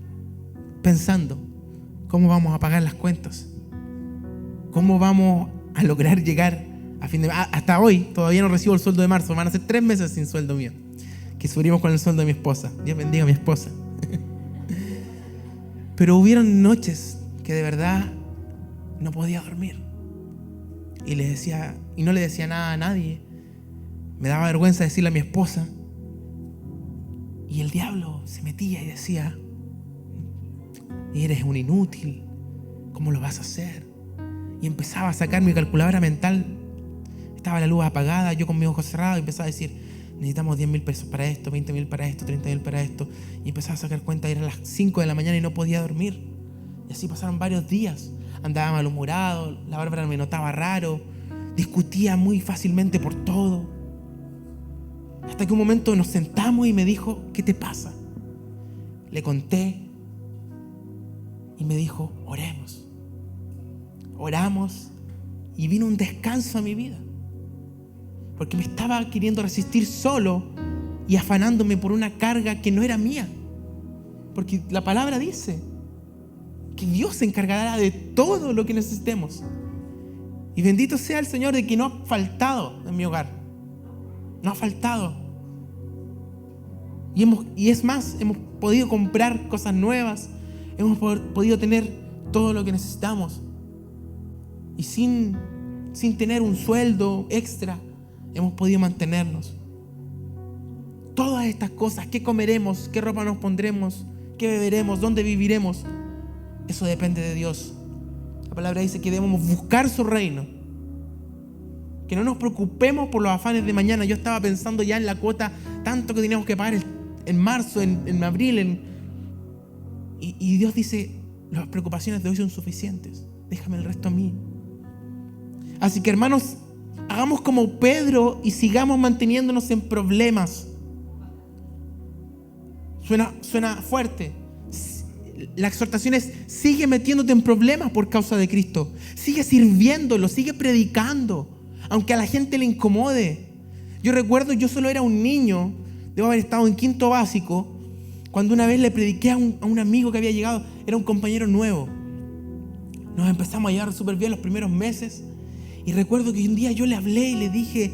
pensando, ¿cómo vamos a pagar las cuentas? ¿Cómo vamos a lograr llegar a fin de mes? Hasta hoy todavía no recibo el sueldo de marzo, van a ser 3 meses sin sueldo mío, que subimos con el sueldo de mi esposa. Dios bendiga a mi esposa. Pero hubieron noches que de verdad no podía dormir. Y no le decía nada a nadie. Me daba vergüenza decirle a mi esposa. Y el diablo se metía y decía, eres un inútil, ¿cómo lo vas a hacer? Y empezaba a sacar mi calculadora mental. Estaba la luz apagada, yo con mi ojo cerrado, y empezaba a decir, necesitamos 10,000 pesos para esto, 20,000 para esto, 30,000 para esto. Y empezaba a sacar cuenta, eran las 5 de la mañana y no podía dormir. Y así pasaron varios días. Andaba malhumorado, la Bárbara me notaba raro, discutía muy fácilmente por todo. Hasta que un momento nos sentamos y me dijo, ¿qué te pasa? Le conté y me dijo, oremos. Oramos y vino un descanso a mi vida. Porque me estaba queriendo resistir solo y afanándome por una carga que no era mía. Porque la palabra dice que Dios se encargará de todo lo que necesitemos. Y bendito sea el Señor de que no ha faltado en mi hogar. No ha faltado. Y es más, hemos podido comprar cosas nuevas. Hemos podido tener todo lo que necesitamos. Y sin tener un sueldo extra, hemos podido mantenernos. Todas estas cosas, ¿qué comeremos? ¿Qué ropa nos pondremos? ¿Qué beberemos? ¿Dónde viviremos? Eso depende de Dios. La palabra dice que debemos buscar su reino. Que no nos preocupemos por los afanes de mañana. Yo estaba pensando ya en la cuota, tanto que teníamos que pagar en marzo, en abril. Y Dios dice, las preocupaciones de hoy son suficientes. Déjame el resto a mí. Así que, hermanos, hagamos como Pedro y sigamos manteniéndonos en problemas. Suena fuerte. La exhortación es, sigue metiéndote en problemas por causa de Cristo. Sigue sirviéndolo, sigue predicando, aunque a la gente le incomode. Yo recuerdo, yo solo era un niño, debo haber estado en 5º básico, cuando una vez le prediqué a un amigo que había llegado, era un compañero nuevo. Nos empezamos a llevar súper bien los primeros meses. Y recuerdo que un día yo le hablé y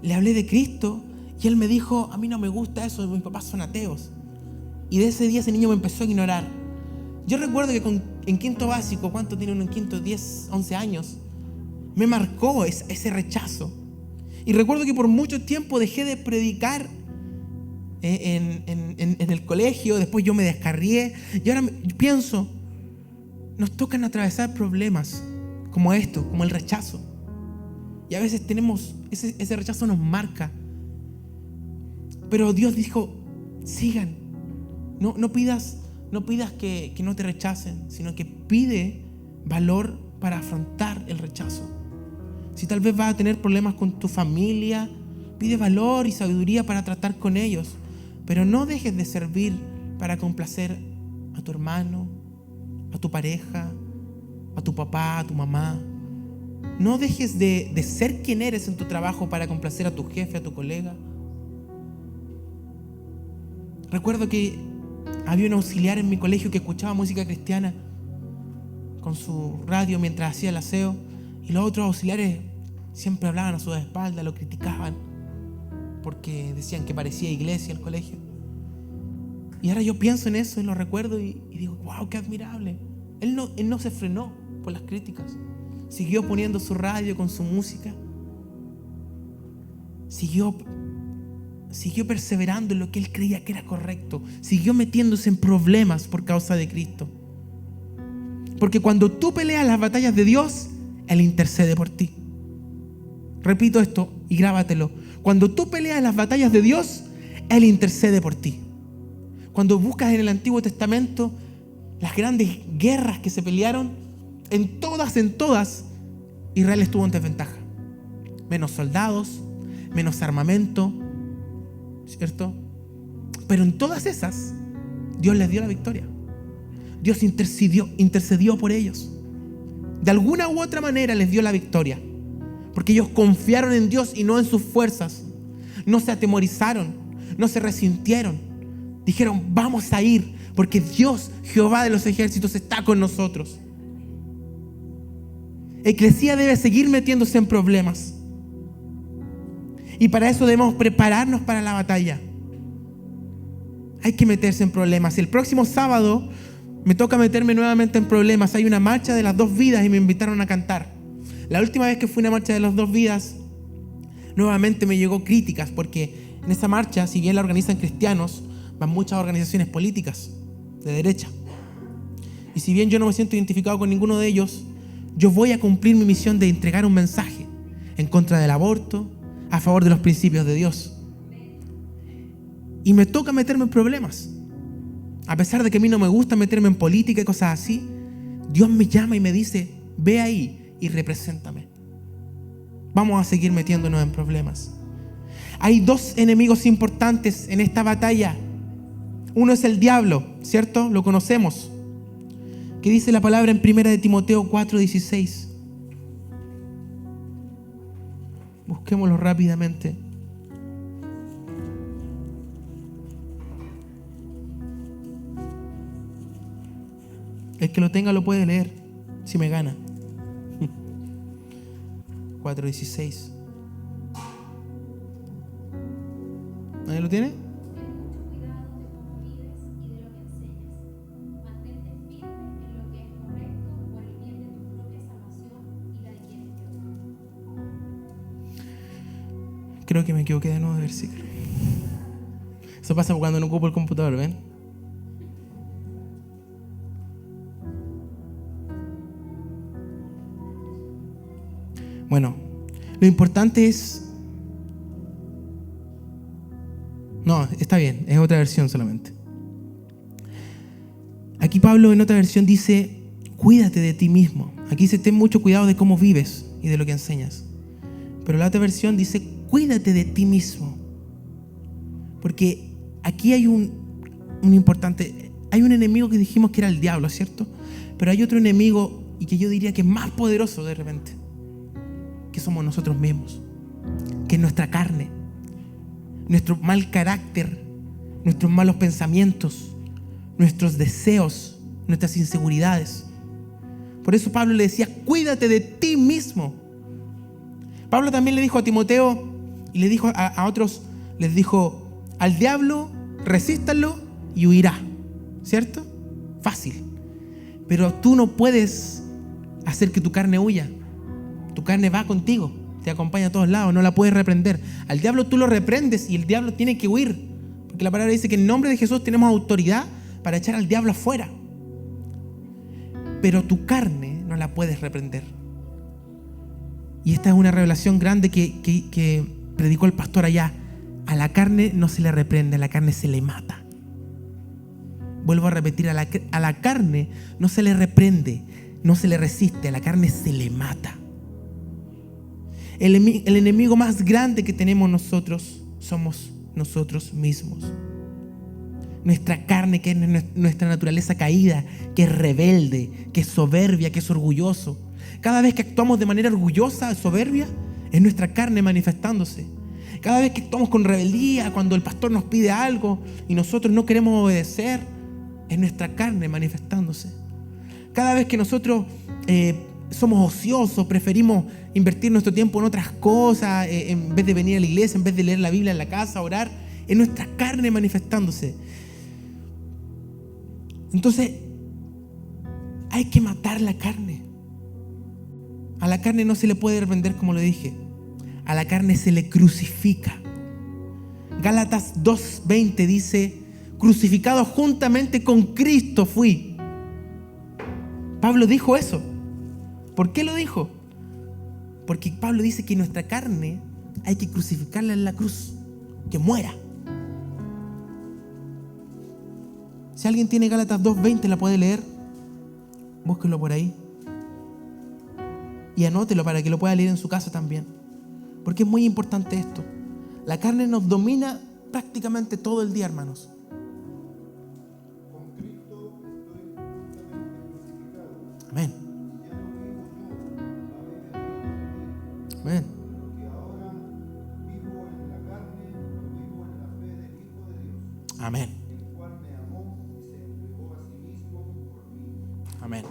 le hablé de Cristo, y él me dijo, a mí no me gusta eso, mis papás son ateos. Y de ese día ese niño me empezó a ignorar. Yo recuerdo que en 5º básico, ¿cuánto tiene uno en 5º? 10, 11 años. Me marcó ese rechazo. Y recuerdo que por mucho tiempo dejé de predicar en el colegio, después yo me descarrié, y ahora pienso, nos tocan atravesar problemas como esto, como el rechazo. Y a veces tenemos, ese rechazo nos marca. Pero Dios dijo, sigan. No pidas que no te rechacen, sino que pide valor para afrontar el rechazo. Si tal vez vas a tener problemas con tu familia, pide valor y sabiduría para tratar con ellos. Pero no dejes de servir para complacer a tu hermano, a tu pareja, a tu papá, a tu mamá. No dejes de ser quien eres en tu trabajo para complacer a tu jefe, a tu colega. Recuerdo que había un auxiliar en mi colegio que escuchaba música cristiana con su radio mientras hacía el aseo, y los otros auxiliares siempre hablaban a sus espaldas, lo criticaban porque decían que parecía iglesia el colegio. Y ahora yo pienso en eso y lo recuerdo y digo, wow, qué admirable. Él no se frenó por las críticas. Siguió poniendo su radio con su música. Siguió perseverando en lo que él creía que era correcto. Siguió metiéndose en problemas por causa de Cristo. Porque cuando tú peleas las batallas de Dios, Él intercede por ti. Repito esto y grábatelo. Cuando tú peleas las batallas de Dios, Él intercede por ti. Cuando buscas en el Antiguo Testamento las grandes guerras que se pelearon, en todas, Israel estuvo en desventaja. Menos soldados, menos armamento, ¿cierto? Pero en todas esas, Dios les dio la victoria. Dios intercedió por ellos. De alguna u otra manera les dio la victoria. Porque ellos confiaron en Dios y no en sus fuerzas. No se atemorizaron, no se resintieron. Dijeron, vamos a ir, porque Dios, Jehová de los ejércitos, está con nosotros. Eclesía debe seguir metiéndose en problemas. Y para eso debemos prepararnos para la batalla. Hay que meterse en problemas. El próximo sábado me toca meterme nuevamente en problemas. Hay una marcha de las 2 vidas y me invitaron a cantar. La última vez que fui a una marcha de las 2 vidas, nuevamente me llegó críticas, porque en esa marcha, si bien la organizan cristianos, van muchas organizaciones políticas de derecha. Y si bien yo no me siento identificado con ninguno de ellos, yo voy a cumplir mi misión de entregar un mensaje en contra del aborto, a favor de los principios de Dios. Y me toca meterme en problemas. A pesar de que a mí no me gusta meterme en política y cosas así, Dios me llama y me dice, ve ahí y represéntame. Vamos a seguir metiéndonos en problemas. Hay 2 enemigos importantes en esta batalla. Uno es el diablo, ¿cierto? Lo conocemos. ¿Qué dice la palabra en 1 de Timoteo 4:16? Busquémoslo rápidamente. El que lo tenga lo puede leer, si me gana. 4:16. ¿Nadie lo tiene? Creo que me equivoqué de nuevo de versículo. Eso pasa cuando no ocupo el computador, ¿ven? Bueno, lo importante es... No, está bien, es otra versión solamente. Aquí Pablo en otra versión dice, cuídate de ti mismo. Aquí dice, ten mucho cuidado de cómo vives y de lo que enseñas. Pero la otra versión dice, cuídate de ti mismo. Porque aquí hay un importante, hay un enemigo que dijimos que era el diablo, ¿cierto? Pero hay otro enemigo, y que yo diría que es más poderoso de repente, que somos nosotros mismos, que es nuestra carne, nuestro mal carácter, nuestros malos pensamientos, nuestros deseos, nuestras inseguridades. Por eso Pablo le decía, cuídate de ti mismo. Pablo también le dijo a Timoteo y le dijo a otros, les dijo, al diablo resístanlo y huirá, ¿cierto? Fácil. Pero tú no puedes hacer que tu carne huya. Tu carne va contigo. te acompaña a todos lados, no la puedes reprender. Al diablo tú lo reprendes y el diablo tiene que huir. Porque la palabra dice que en nombre de Jesús tenemos autoridad para echar al diablo afuera. Pero tu carne no la puedes reprender. Y esta es una revelación grande que predicó el pastor allá. A la carne no se le reprende, a la carne se le mata. Vuelvo a repetir, a la carne no se le reprende, no se le resiste, a la carne se le mata. El enemigo más grande que tenemos nosotros somos nosotros mismos. Nuestra carne, que es nuestra naturaleza caída, que es rebelde, que es soberbia, que es orgulloso. Cada vez que actuamos de manera orgullosa, soberbia, es nuestra carne manifestándose. Cada vez que actuamos con rebeldía, cuando el pastor nos pide algo y nosotros no queremos obedecer, es nuestra carne manifestándose. Cada vez que nosotros somos ociosos, preferimos invertir nuestro tiempo en otras cosas, en vez de venir a la iglesia, en vez de leer la Biblia en la casa, orar, es nuestra carne manifestándose. Entonces, hay que matar la carne. A la carne no se le puede reprender, como lo dije. A la carne se le crucifica. Gálatas 2:20 dice: crucificado juntamente con Cristo fui. Pablo dijo eso. ¿Por qué lo dijo? Porque Pablo dice que nuestra carne hay que crucificarla en la cruz, que muera. Si alguien tiene Gálatas 2:20, la puede leer. Búsquenlo por ahí. Y anótelo para que lo pueda leer en su casa también. Porque es muy importante esto. La carne nos domina prácticamente todo el día, hermanos. Con Cristo estoy juntamente crucificado. Amén. Ya no vivo yo, Amén. porque ahora vivo en la carne, vivo en la fe del Hijo de Dios, Amén. el cual me amó y se entregó a sí mismo por mí. Amén.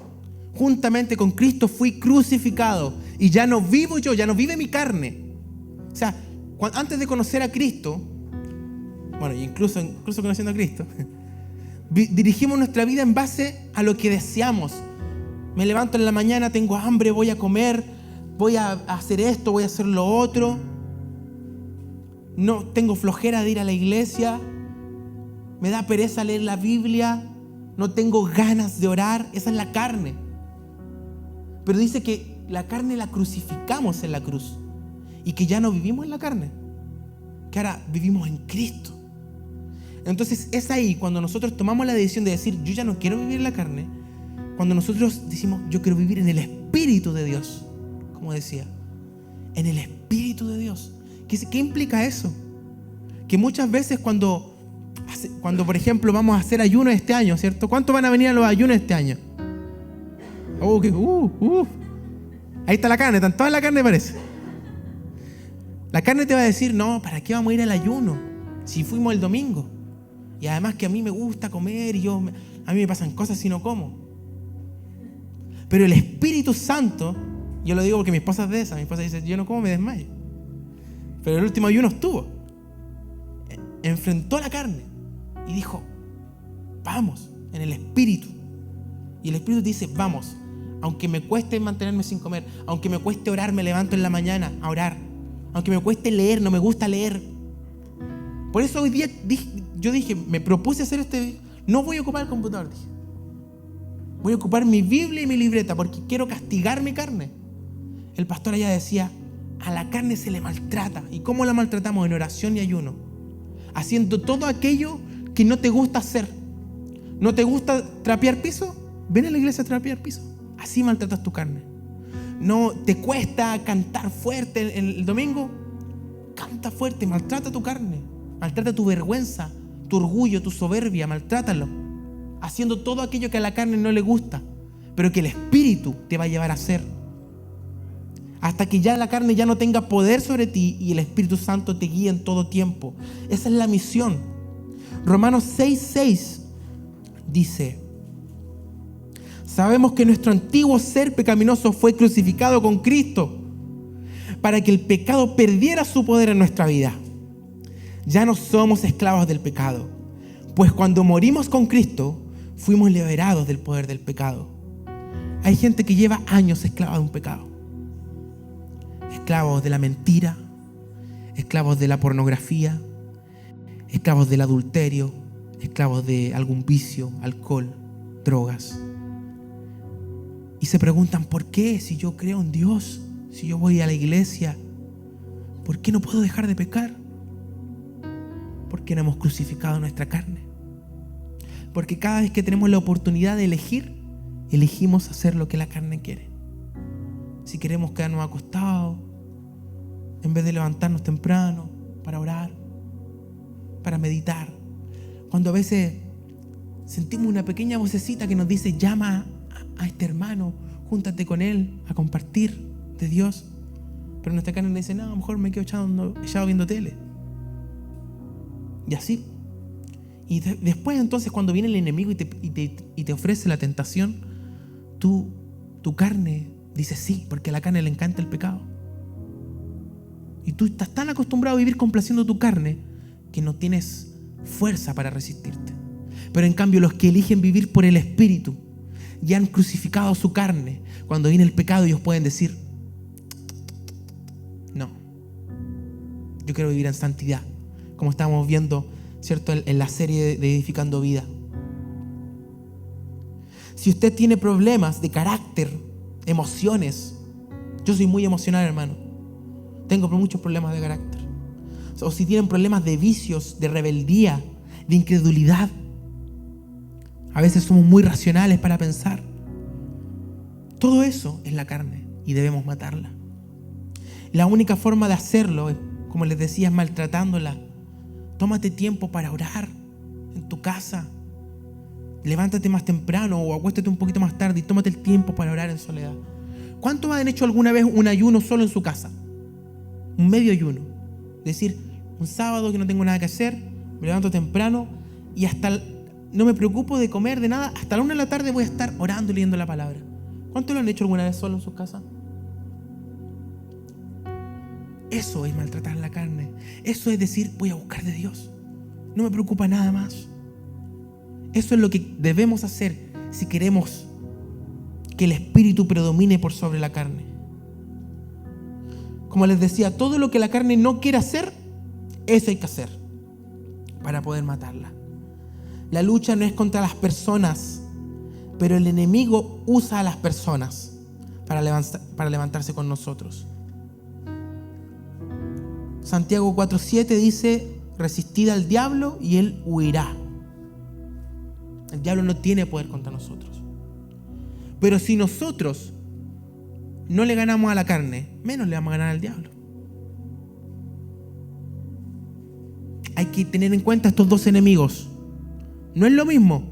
Juntamente con Cristo fui crucificado y ya no vivo yo, ya no vive mi carne. O sea, antes de conocer a Cristo, bueno, incluso conociendo a Cristo, dirigimos nuestra vida en base a lo que deseamos. Me levanto en la mañana, tengo hambre, voy a comer, voy a hacer esto, voy a hacer lo otro. No tengo flojera de ir a la iglesia, me da pereza leer la Biblia, no tengo ganas de orar. Esa es la carne. Pero dice que la carne la crucificamos en la cruz y que ya no vivimos en la carne, que ahora vivimos en Cristo. Entonces es ahí cuando nosotros tomamos la decisión de decir: yo ya no quiero vivir en la carne, cuando nosotros decimos: yo quiero vivir en el Espíritu de Dios. Como decía, en el Espíritu de Dios. ¿Qué implica eso? Que muchas veces cuando por ejemplo vamos a hacer ayuno este año, ¿cierto? ¿Cuántos van a venir a los ayunos este año? Ahí está la carne, están todas en la carne, parece. La carne te va a decir: no, ¿para qué vamos a ir al ayuno si fuimos el domingo? Y además que a mí me gusta comer y a mí me pasan cosas si no como. Pero el Espíritu Santo, yo lo digo porque mi esposa es de esa, mi esposa dice: yo no como, me desmayo. Pero el último ayuno estuvo, enfrentó la carne y dijo: vamos, en el Espíritu. Y el Espíritu dice: vamos, aunque me cueste mantenerme sin comer, aunque me cueste orar, me levanto en la mañana a orar, aunque me cueste leer, no me gusta leer. Por eso hoy día yo dije, me propuse hacer no voy a ocupar el computador, dije. Voy a ocupar mi Biblia y mi libreta porque quiero castigar mi carne. El pastor allá decía: a la carne se le maltrata. ¿Y cómo la maltratamos? En oración y ayuno, haciendo todo aquello que no te gusta hacer. ¿No te gusta trapear piso? Ven a la iglesia a trapear piso. Así maltratas tu carne. ¿No te cuesta cantar fuerte el domingo? Canta fuerte, maltrata tu carne, maltrata tu vergüenza, tu orgullo, tu soberbia, maltrátalo, haciendo todo aquello que a la carne no le gusta, pero que el Espíritu te va a llevar a hacer, hasta que ya la carne ya no tenga poder sobre ti y el Espíritu Santo te guíe en todo tiempo. Esa es la misión. Romanos 6:6 dice: sabemos que nuestro antiguo ser pecaminoso fue crucificado con Cristo para que el pecado perdiera su poder en nuestra vida. Ya no somos esclavos del pecado, pues cuando morimos con Cristo fuimos liberados del poder del pecado. Hay gente que lleva años esclava de un pecado, esclavos de la mentira, esclavos de la pornografía, esclavos del adulterio, esclavos de algún vicio, alcohol, drogas. Y se preguntan, ¿por qué? Si yo creo en Dios, si yo voy a la iglesia, ¿por qué no puedo dejar de pecar? Porque no hemos crucificado nuestra carne. Porque cada vez que tenemos la oportunidad de elegir, elegimos hacer lo que la carne quiere. Si queremos quedarnos acostados, en vez de levantarnos temprano para orar, para meditar. Cuando a veces sentimos una pequeña vocecita que nos dice, llama a este hermano, júntate con él a compartir de Dios. Pero nuestra carne le dice, no, a lo mejor me quedo echado viendo tele. Y así. Y después entonces cuando viene el enemigo y te ofrece la tentación, tu carne dice sí, porque a la carne le encanta el pecado. Y tú estás tan acostumbrado a vivir complaciendo tu carne que no tienes fuerza para resistirte. Pero en cambio los que eligen vivir por el Espíritu ya han crucificado su carne. Cuando viene el pecado ellos pueden decir, no, yo quiero vivir en santidad, como estábamos viendo, ¿cierto?, en la serie de Edificando Vida. Si usted tiene problemas de carácter, emociones, yo soy muy emocional, hermano, tengo muchos problemas de carácter. O si tienen problemas de vicios, de rebeldía, de incredulidad, a veces somos muy racionales para pensar. Todo eso es la carne y debemos matarla. La única forma de hacerlo, como les decía, es maltratándola. Tómate tiempo para orar en tu casa. Levántate más temprano o acuéstate un poquito más tarde y tómate el tiempo para orar en soledad. ¿Cuántos han hecho alguna vez un ayuno solo en su casa? Un medio ayuno. Es decir, un sábado que no tengo nada que hacer, me levanto temprano y no me preocupo de comer, de nada. Hasta la 1 de la tarde voy a estar orando y leyendo la palabra. ¿Cuántos lo han hecho alguna vez solo en sus casas? Eso es maltratar la carne. Eso es decir, voy a buscar de Dios. No me preocupa nada más. Eso es lo que debemos hacer si queremos que el Espíritu predomine por sobre la carne. Como les decía, todo lo que la carne no quiere hacer, eso hay que hacer para poder matarla. La lucha no es contra las personas, pero el enemigo usa a las personas para levantarse con nosotros. Santiago 4:7 dice, resistid al diablo y él huirá. El diablo no tiene poder contra nosotros. Pero si nosotros no le ganamos a la carne, menos le vamos a ganar al diablo. Hay que tener en cuenta estos dos enemigos. No es lo mismo.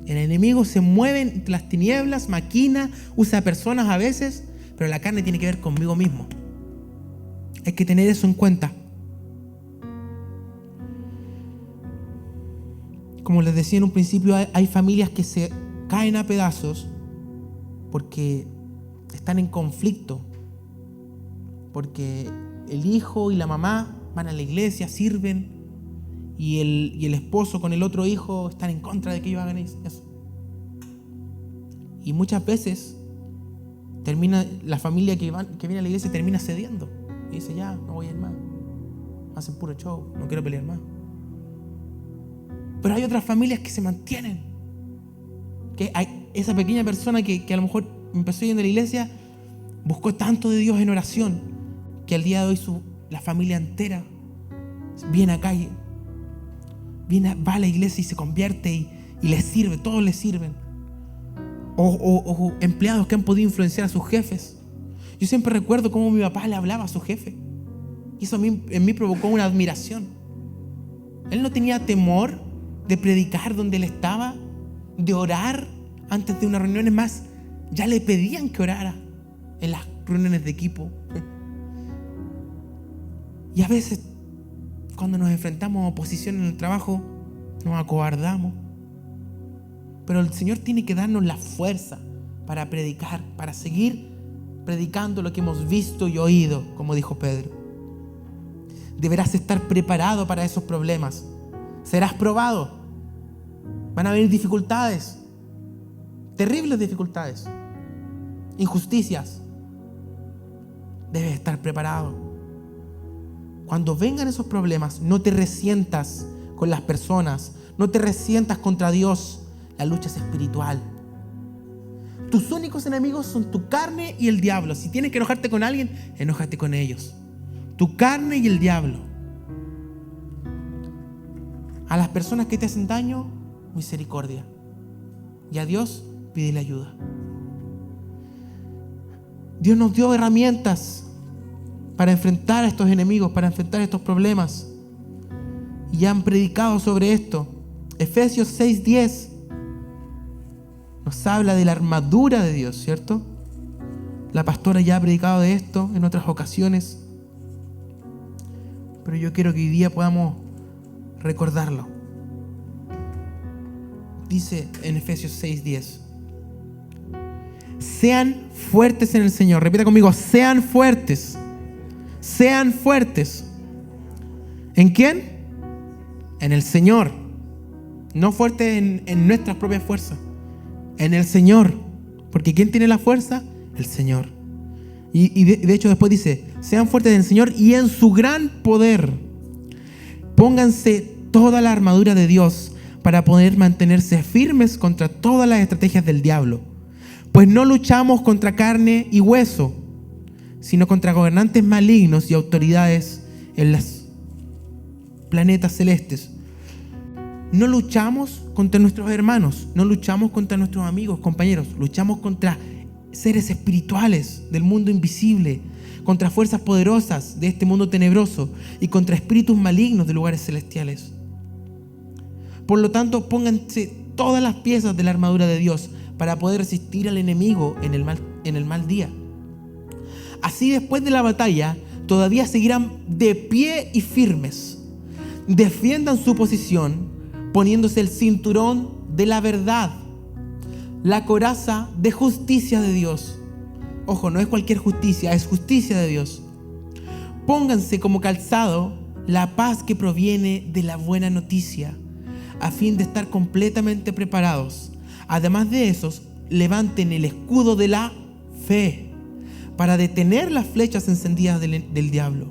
El enemigo se mueve entre las tinieblas, maquina, usa personas a veces, pero la carne tiene que ver conmigo mismo. Hay que tener eso en cuenta. Como les decía en un principio, hay familias que se caen a pedazos porque están en conflicto, porque el hijo y la mamá van a la iglesia, sirven, y el esposo con el otro hijo están en contra de que ellos hagan eso. Y muchas veces la familia que viene a la iglesia termina cediendo y dice, ya, no voy a ir más, hacen puro show, no quiero pelear más. Pero hay otras familias que se mantienen, que hay esa pequeña persona que a lo mejor empezó yendo a la iglesia, buscó tanto de Dios en oración, que al día de hoy la familia entera viene acá y va a la iglesia y se convierte y les sirve, todos les sirven. O empleados que han podido influenciar a sus jefes. Yo siempre recuerdo cómo mi papá le hablaba a su jefe, y eso en mí provocó una admiración. Él no tenía temor de predicar donde él estaba, de orar antes de una reunión. Es más, ya le pedían que orara en las reuniones de equipo. Y a veces, cuando nos enfrentamos a oposición en el trabajo, nos acobardamos. Pero el Señor tiene que darnos la fuerza para predicar, para seguir predicando lo que hemos visto y oído, como dijo Pedro. Deberás estar preparado para esos problemas. Serás probado. Van a venir dificultades, terribles dificultades, injusticias. debes estar preparado. Cuando vengan esos problemas, no te resientas con las personas, no te resientas contra Dios. La lucha es espiritual. Tus únicos enemigos son tu carne y el diablo. Si tienes que enojarte con alguien, enójate con ellos. Tu carne y el diablo. A las personas que te hacen daño, misericordia. Y a Dios, pídele ayuda. Dios nos dio herramientas para enfrentar a estos enemigos, para enfrentar estos problemas. Y han predicado sobre esto. Efesios 6:10 nos habla de la armadura de Dios, ¿cierto? La pastora ya ha predicado de esto en otras ocasiones. Pero yo quiero que hoy día podamos recordarlo. Dice en Efesios 6:10: sean fuertes en el Señor. Repita conmigo: sean fuertes. Sean fuertes. ¿En quién? En el Señor. No fuertes en nuestras propias fuerzas. En el Señor. Porque ¿quién tiene la fuerza? El Señor. Y de hecho después dice: sean fuertes en el Señor y en su gran poder. Pónganse toda la armadura de Dios para poder mantenerse firmes contra todas las estrategias del diablo. Pues no luchamos contra carne y hueso, sino contra gobernantes malignos y autoridades en los planetas celestes. No luchamos contra nuestros hermanos, no luchamos contra nuestros amigos, compañeros. Luchamos contra seres espirituales del mundo invisible, contra fuerzas poderosas de este mundo tenebroso y contra espíritus malignos de lugares celestiales. Por lo tanto, pónganse todas las piezas de la armadura de Dios para poder resistir al enemigo en el mal día. Así, después de la batalla, todavía seguirán de pie y firmes. Defiendan su posición poniéndose el cinturón de la verdad, la coraza de justicia de Dios. Ojo, no es cualquier justicia, es justicia de Dios. Pónganse como calzado la paz que proviene de la buena noticia, a fin de estar completamente preparados. Además de esos, levanten el escudo de la fe para detener las flechas encendidas del diablo.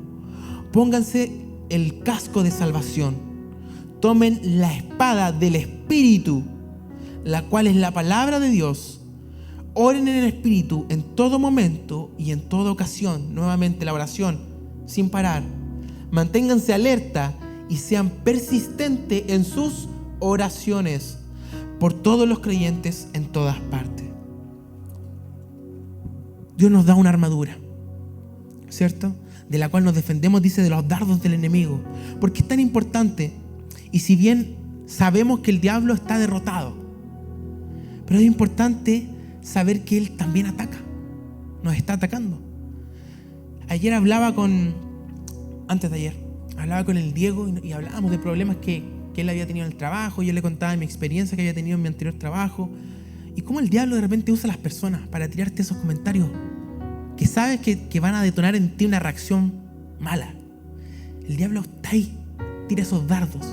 Pónganse el casco de salvación. Tomen la espada del Espíritu, la cual es la palabra de Dios. Oren en el Espíritu en todo momento y en toda ocasión. Nuevamente la oración, sin parar. Manténganse alerta y sean persistentes en sus oraciones por todos los creyentes en todas partes. Dios nos da una armadura, ¿cierto? De la cual nos defendemos, dice, de los dardos del enemigo. Porque es tan importante. Y si bien sabemos que el diablo está derrotado, pero es importante saber que él también ataca. Nos está atacando. Antes de ayer, hablaba con el Diego y hablábamos de problemas que él había tenido en el trabajo. Yo le contaba mi experiencia que había tenido en mi anterior trabajo. Y cómo el diablo de repente usa a las personas para tirarte esos comentarios que sabes que van a detonar en ti una reacción mala. El diablo está ahí, tira esos dardos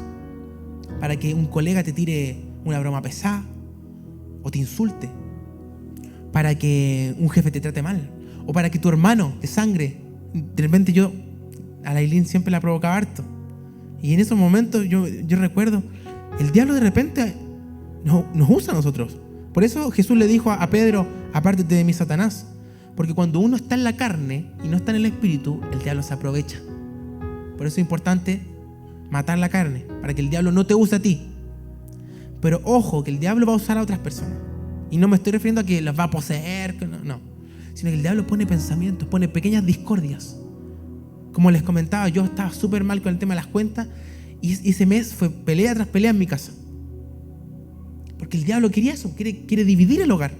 para que un colega te tire una broma pesada o te insulte, para que un jefe te trate mal, o para que tu hermano de sangre, de repente yo a la Aileen siempre la provocaba harto, y en esos momentos yo recuerdo, el diablo de repente nos usa a nosotros. Por eso Jesús le dijo a Pedro: apártate de mí, Satanás, porque cuando uno está en la carne y no está en el espíritu, el diablo se aprovecha. Por eso es importante matar la carne, para que el diablo no te use a ti. Pero ojo, que el diablo va a usar a otras personas. Y no me estoy refiriendo a que las va a poseer, no. Sino que el diablo pone pensamientos, pone pequeñas discordias. Como les comentaba, yo estaba súper mal con el tema de las cuentas, y ese mes fue pelea tras pelea en mi casa. Porque el diablo quería eso, quiere dividir el hogar.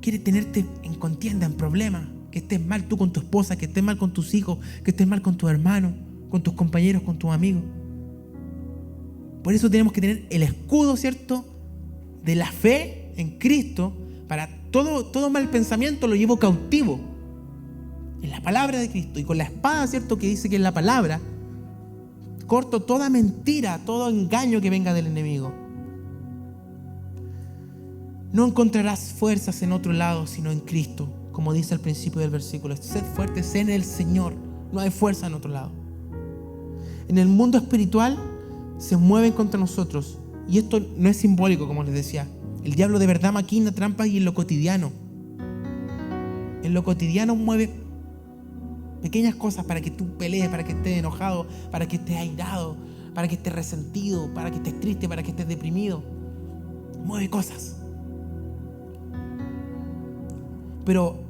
Quiere tenerte en contienda, en problemas. Que estés mal tú con tu esposa, que estés mal con tus hijos, que estés mal con tus hermanos, con tus compañeros, con tus amigos. Por eso tenemos que tener el escudo, ¿cierto?, de la fe en Cristo. Para todo mal pensamiento lo llevo cautivo en la palabra de Cristo. Y con la espada, ¿cierto?, que dice que es la palabra, corto toda mentira, todo engaño que venga del enemigo. No encontrarás fuerzas en otro lado sino en Cristo. como dice al principio del versículo, sed fuertes en el Señor, no hay fuerza en otro lado. En el mundo espiritual se mueven contra nosotros, y esto no es simbólico, como les decía. El diablo de verdad maquina trampas y en lo cotidiano mueve pequeñas cosas para que tú pelees, para que estés enojado, para que estés airado, para que estés resentido, para que estés triste, para que estés deprimido. Mueve cosas. Pero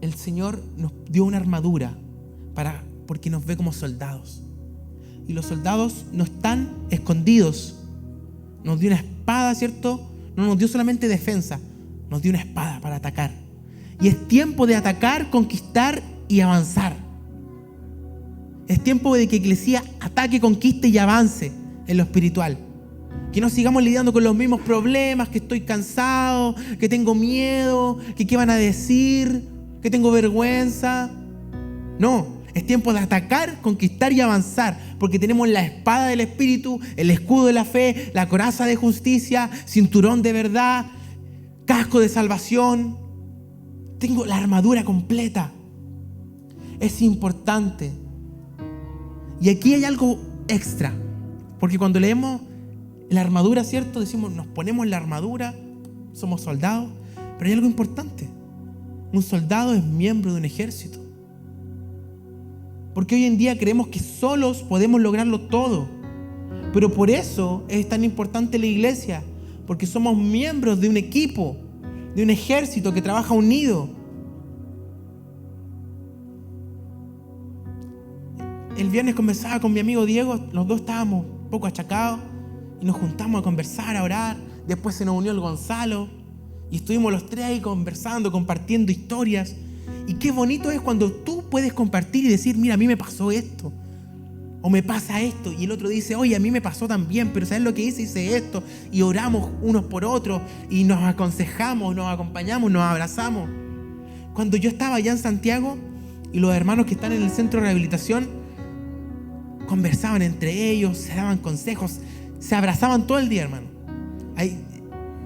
el Señor nos dio una armadura porque nos ve como soldados. Y los soldados no están escondidos. Nos dio una espada, ¿cierto? No nos dio solamente defensa, nos dio una espada para atacar. Y es tiempo de atacar, conquistar y avanzar. Es tiempo de que Iglesia ataque, conquiste y avance en lo espiritual. Que no sigamos lidiando con los mismos problemas, que estoy cansado, que tengo miedo, que qué van a decir, que tengo vergüenza. No, es tiempo de atacar, conquistar y avanzar, porque tenemos la espada del Espíritu, el escudo de la fe, la coraza de justicia, cinturón de verdad, casco de salvación. Tengo la armadura completa. Es importante. Y aquí hay algo extra, porque cuando leemos la armadura, ¿cierto? Decimos, nos ponemos la armadura, somos soldados, pero hay algo importante. Un soldado es miembro de un ejército. Porque hoy en día creemos que solos podemos lograrlo todo. Pero por eso es tan importante la iglesia, porque somos miembros de un equipo, de un ejército que trabaja unido. El viernes conversaba con mi amigo Diego, los dos estábamos un poco achacados y nos juntamos a conversar, a orar. Después se nos unió el Gonzalo y estuvimos los tres ahí conversando, compartiendo historias. Y qué bonito es cuando tú puedes compartir y decir, mira, a mí me pasó esto, o me pasa esto, y el otro dice, oye, a mí me pasó también, pero ¿sabes lo que hice? Hice esto, y oramos unos por otros, y nos aconsejamos, nos acompañamos, nos abrazamos. Cuando yo estaba allá en Santiago, y los hermanos que están en el centro de rehabilitación conversaban entre ellos, se daban consejos, se abrazaban todo el día, hermano.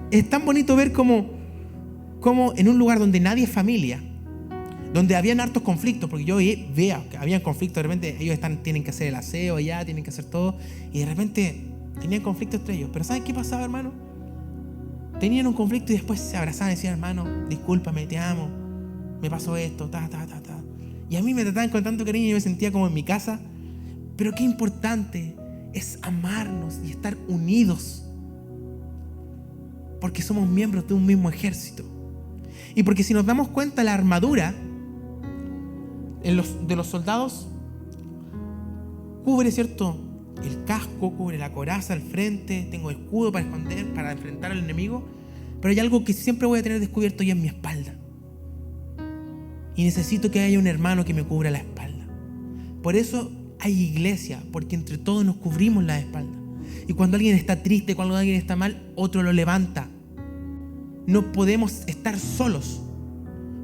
Es tan bonito ver cómo en un lugar donde nadie es familia, donde habían hartos conflictos, porque yo veía que habían conflictos, de repente ellos tienen que hacer el aseo allá, tienen que hacer todo, y de repente tenían conflictos entre ellos. Pero ¿saben qué pasaba, hermano? Tenían un conflicto y después se abrazaban y decían, hermano, discúlpame, te amo, me pasó esto, Y a mí me trataban con tanto cariño y yo me sentía como en mi casa. Pero qué importante es amarnos y estar unidos, porque somos miembros de un mismo ejército. Y porque si nos damos cuenta, la armadura de los soldados cubre, ¿cierto?, el casco, cubre la coraza al frente, tengo escudo para esconder, para enfrentar al enemigo, pero hay algo que siempre voy a tener descubierto ya en mi espalda, y necesito que haya un hermano que me cubra la espalda. Por eso hay iglesia, porque entre todos nos cubrimos la espalda, y cuando alguien está triste, cuando alguien está mal, otro lo levanta. No podemos estar solos,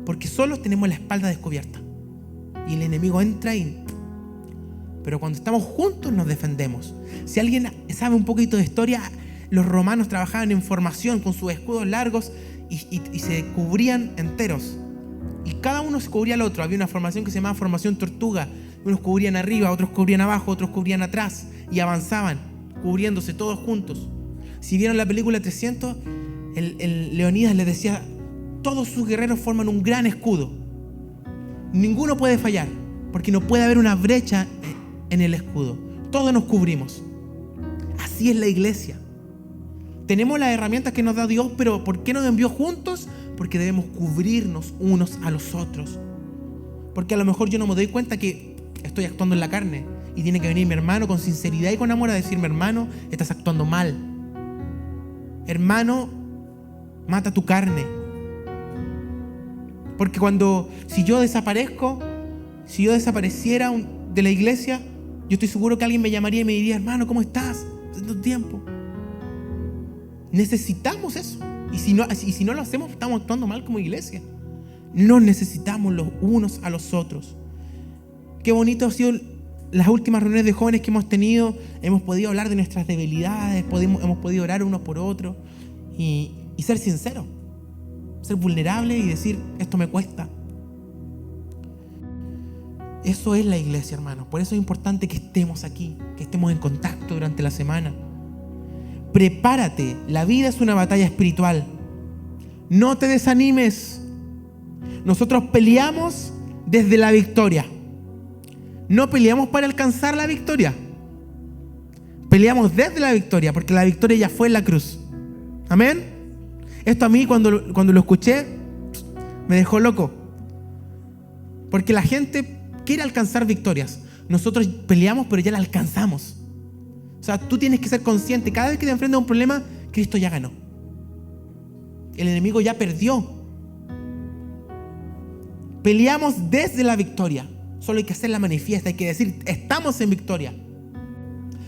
porque solos tenemos la espalda descubierta y el enemigo entra pero cuando estamos juntos nos defendemos. Si alguien sabe un poquito de historia, los romanos trabajaban en formación con sus escudos largos y se cubrían enteros, y cada uno se cubría al otro. Había una formación que se llamaba formación tortuga. Unos cubrían arriba, otros cubrían abajo, otros cubrían atrás, y avanzaban cubriéndose todos juntos. Si vieron la película 300, el Leonidas les decía, todos sus guerreros forman un gran escudo, ninguno puede fallar, porque no puede haber una brecha en el escudo, todos nos cubrimos. Así es la iglesia. Tenemos las herramientas que nos da Dios, pero ¿por qué nos envió juntos? Porque debemos cubrirnos unos a los otros. Porque a lo mejor yo no me doy cuenta que estoy actuando en la carne, y tiene que venir mi hermano con sinceridad y con amor a decirme, hermano, estás actuando mal, hermano, mata tu carne. Porque si yo desapareciera de la iglesia, yo estoy seguro que alguien me llamaría y me diría, hermano, ¿cómo estás? Hace tanto tiempo. Necesitamos eso. Y si no lo hacemos, estamos actuando mal como iglesia. Nos necesitamos los unos a los otros. Qué bonito ha sido las últimas reuniones de jóvenes que hemos tenido. Hemos podido hablar de nuestras debilidades, hemos podido orar unos por otros y ser sinceros. Ser vulnerable y decir, esto me cuesta. Eso es la iglesia, hermanos. Por eso es importante que estemos aquí, que estemos en contacto durante la semana. Prepárate. La vida es una batalla espiritual. No te desanimes. Nosotros peleamos desde la victoria. No peleamos para alcanzar la victoria. Peleamos desde la victoria, porque la victoria ya fue en la cruz. Amén. Esto a mí cuando lo escuché me dejó loco. Porque la gente quiere alcanzar victorias. Nosotros peleamos, pero ya la alcanzamos. O sea, tú tienes que ser consciente. Cada vez que te enfrentas a un problema, Cristo ya ganó. El enemigo ya perdió. Peleamos desde la victoria. Solo hay que hacerla manifiesta. Hay que decir, estamos en victoria.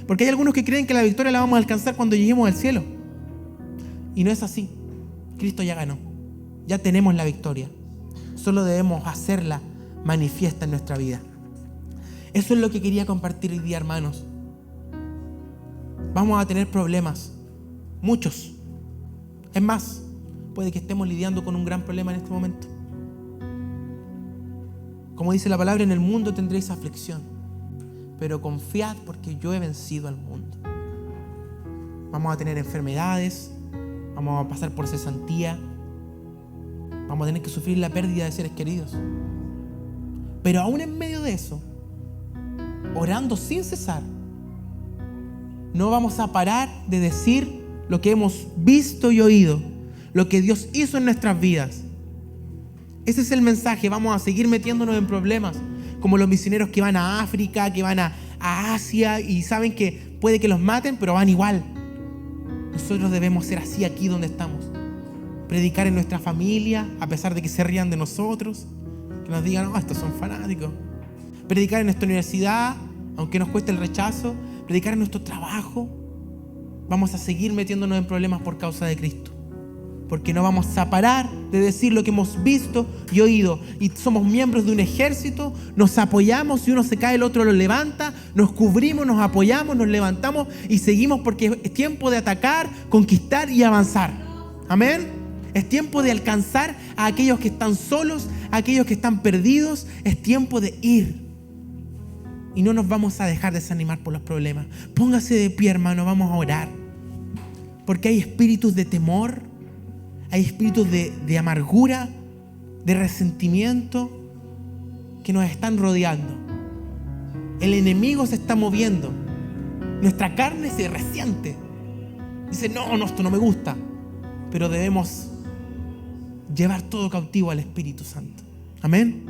Porque hay algunos que creen que la victoria la vamos a alcanzar cuando lleguemos al cielo. Y no es así. Cristo ya ganó. Ya tenemos la victoria. Solo debemos hacerla manifiesta en nuestra vida. Eso es lo que quería compartir hoy día, hermanos. Vamos a tener problemas. Muchos. Es más, puede que estemos lidiando con un gran problema en este momento. Como dice la palabra, en el mundo tendréis aflicción, pero confiad porque yo he vencido al mundo. Vamos a tener enfermedades, vamos a pasar por cesantía, vamos a tener que sufrir la pérdida de seres queridos. Pero aún en medio de eso, orando sin cesar, no vamos a parar de decir lo que hemos visto y oído, lo que Dios hizo en nuestras vidas. Ese es el mensaje. Vamos a seguir metiéndonos en problemas, como los misioneros que van a África, que van a Asia y saben que puede que los maten, pero van igual. Nosotros debemos ser así aquí donde estamos. Predicar en nuestra familia, a pesar de que se rían de nosotros, que nos digan, estos son fanáticos. Predicar en nuestra universidad, aunque nos cueste el rechazo. Predicar en nuestro trabajo. Vamos a seguir metiéndonos en problemas por causa de Cristo. Porque no vamos a parar de decir lo que hemos visto y oído. Y somos miembros de un ejército, nos apoyamos, si uno se cae el otro lo levanta, nos cubrimos, nos apoyamos, nos levantamos y seguimos porque es tiempo de atacar, conquistar y avanzar. Amén. Es tiempo de alcanzar a aquellos que están solos, a aquellos que están perdidos. Es tiempo de ir. Y no nos vamos a dejar desanimar por los problemas. Póngase de pie, hermano, vamos a orar. Porque hay espíritus de temor. Hay espíritus de amargura, de resentimiento que nos están rodeando. El enemigo se está moviendo. Nuestra carne se resiente. Dice, no, esto no me gusta. Pero debemos llevar todo cautivo al Espíritu Santo. Amén.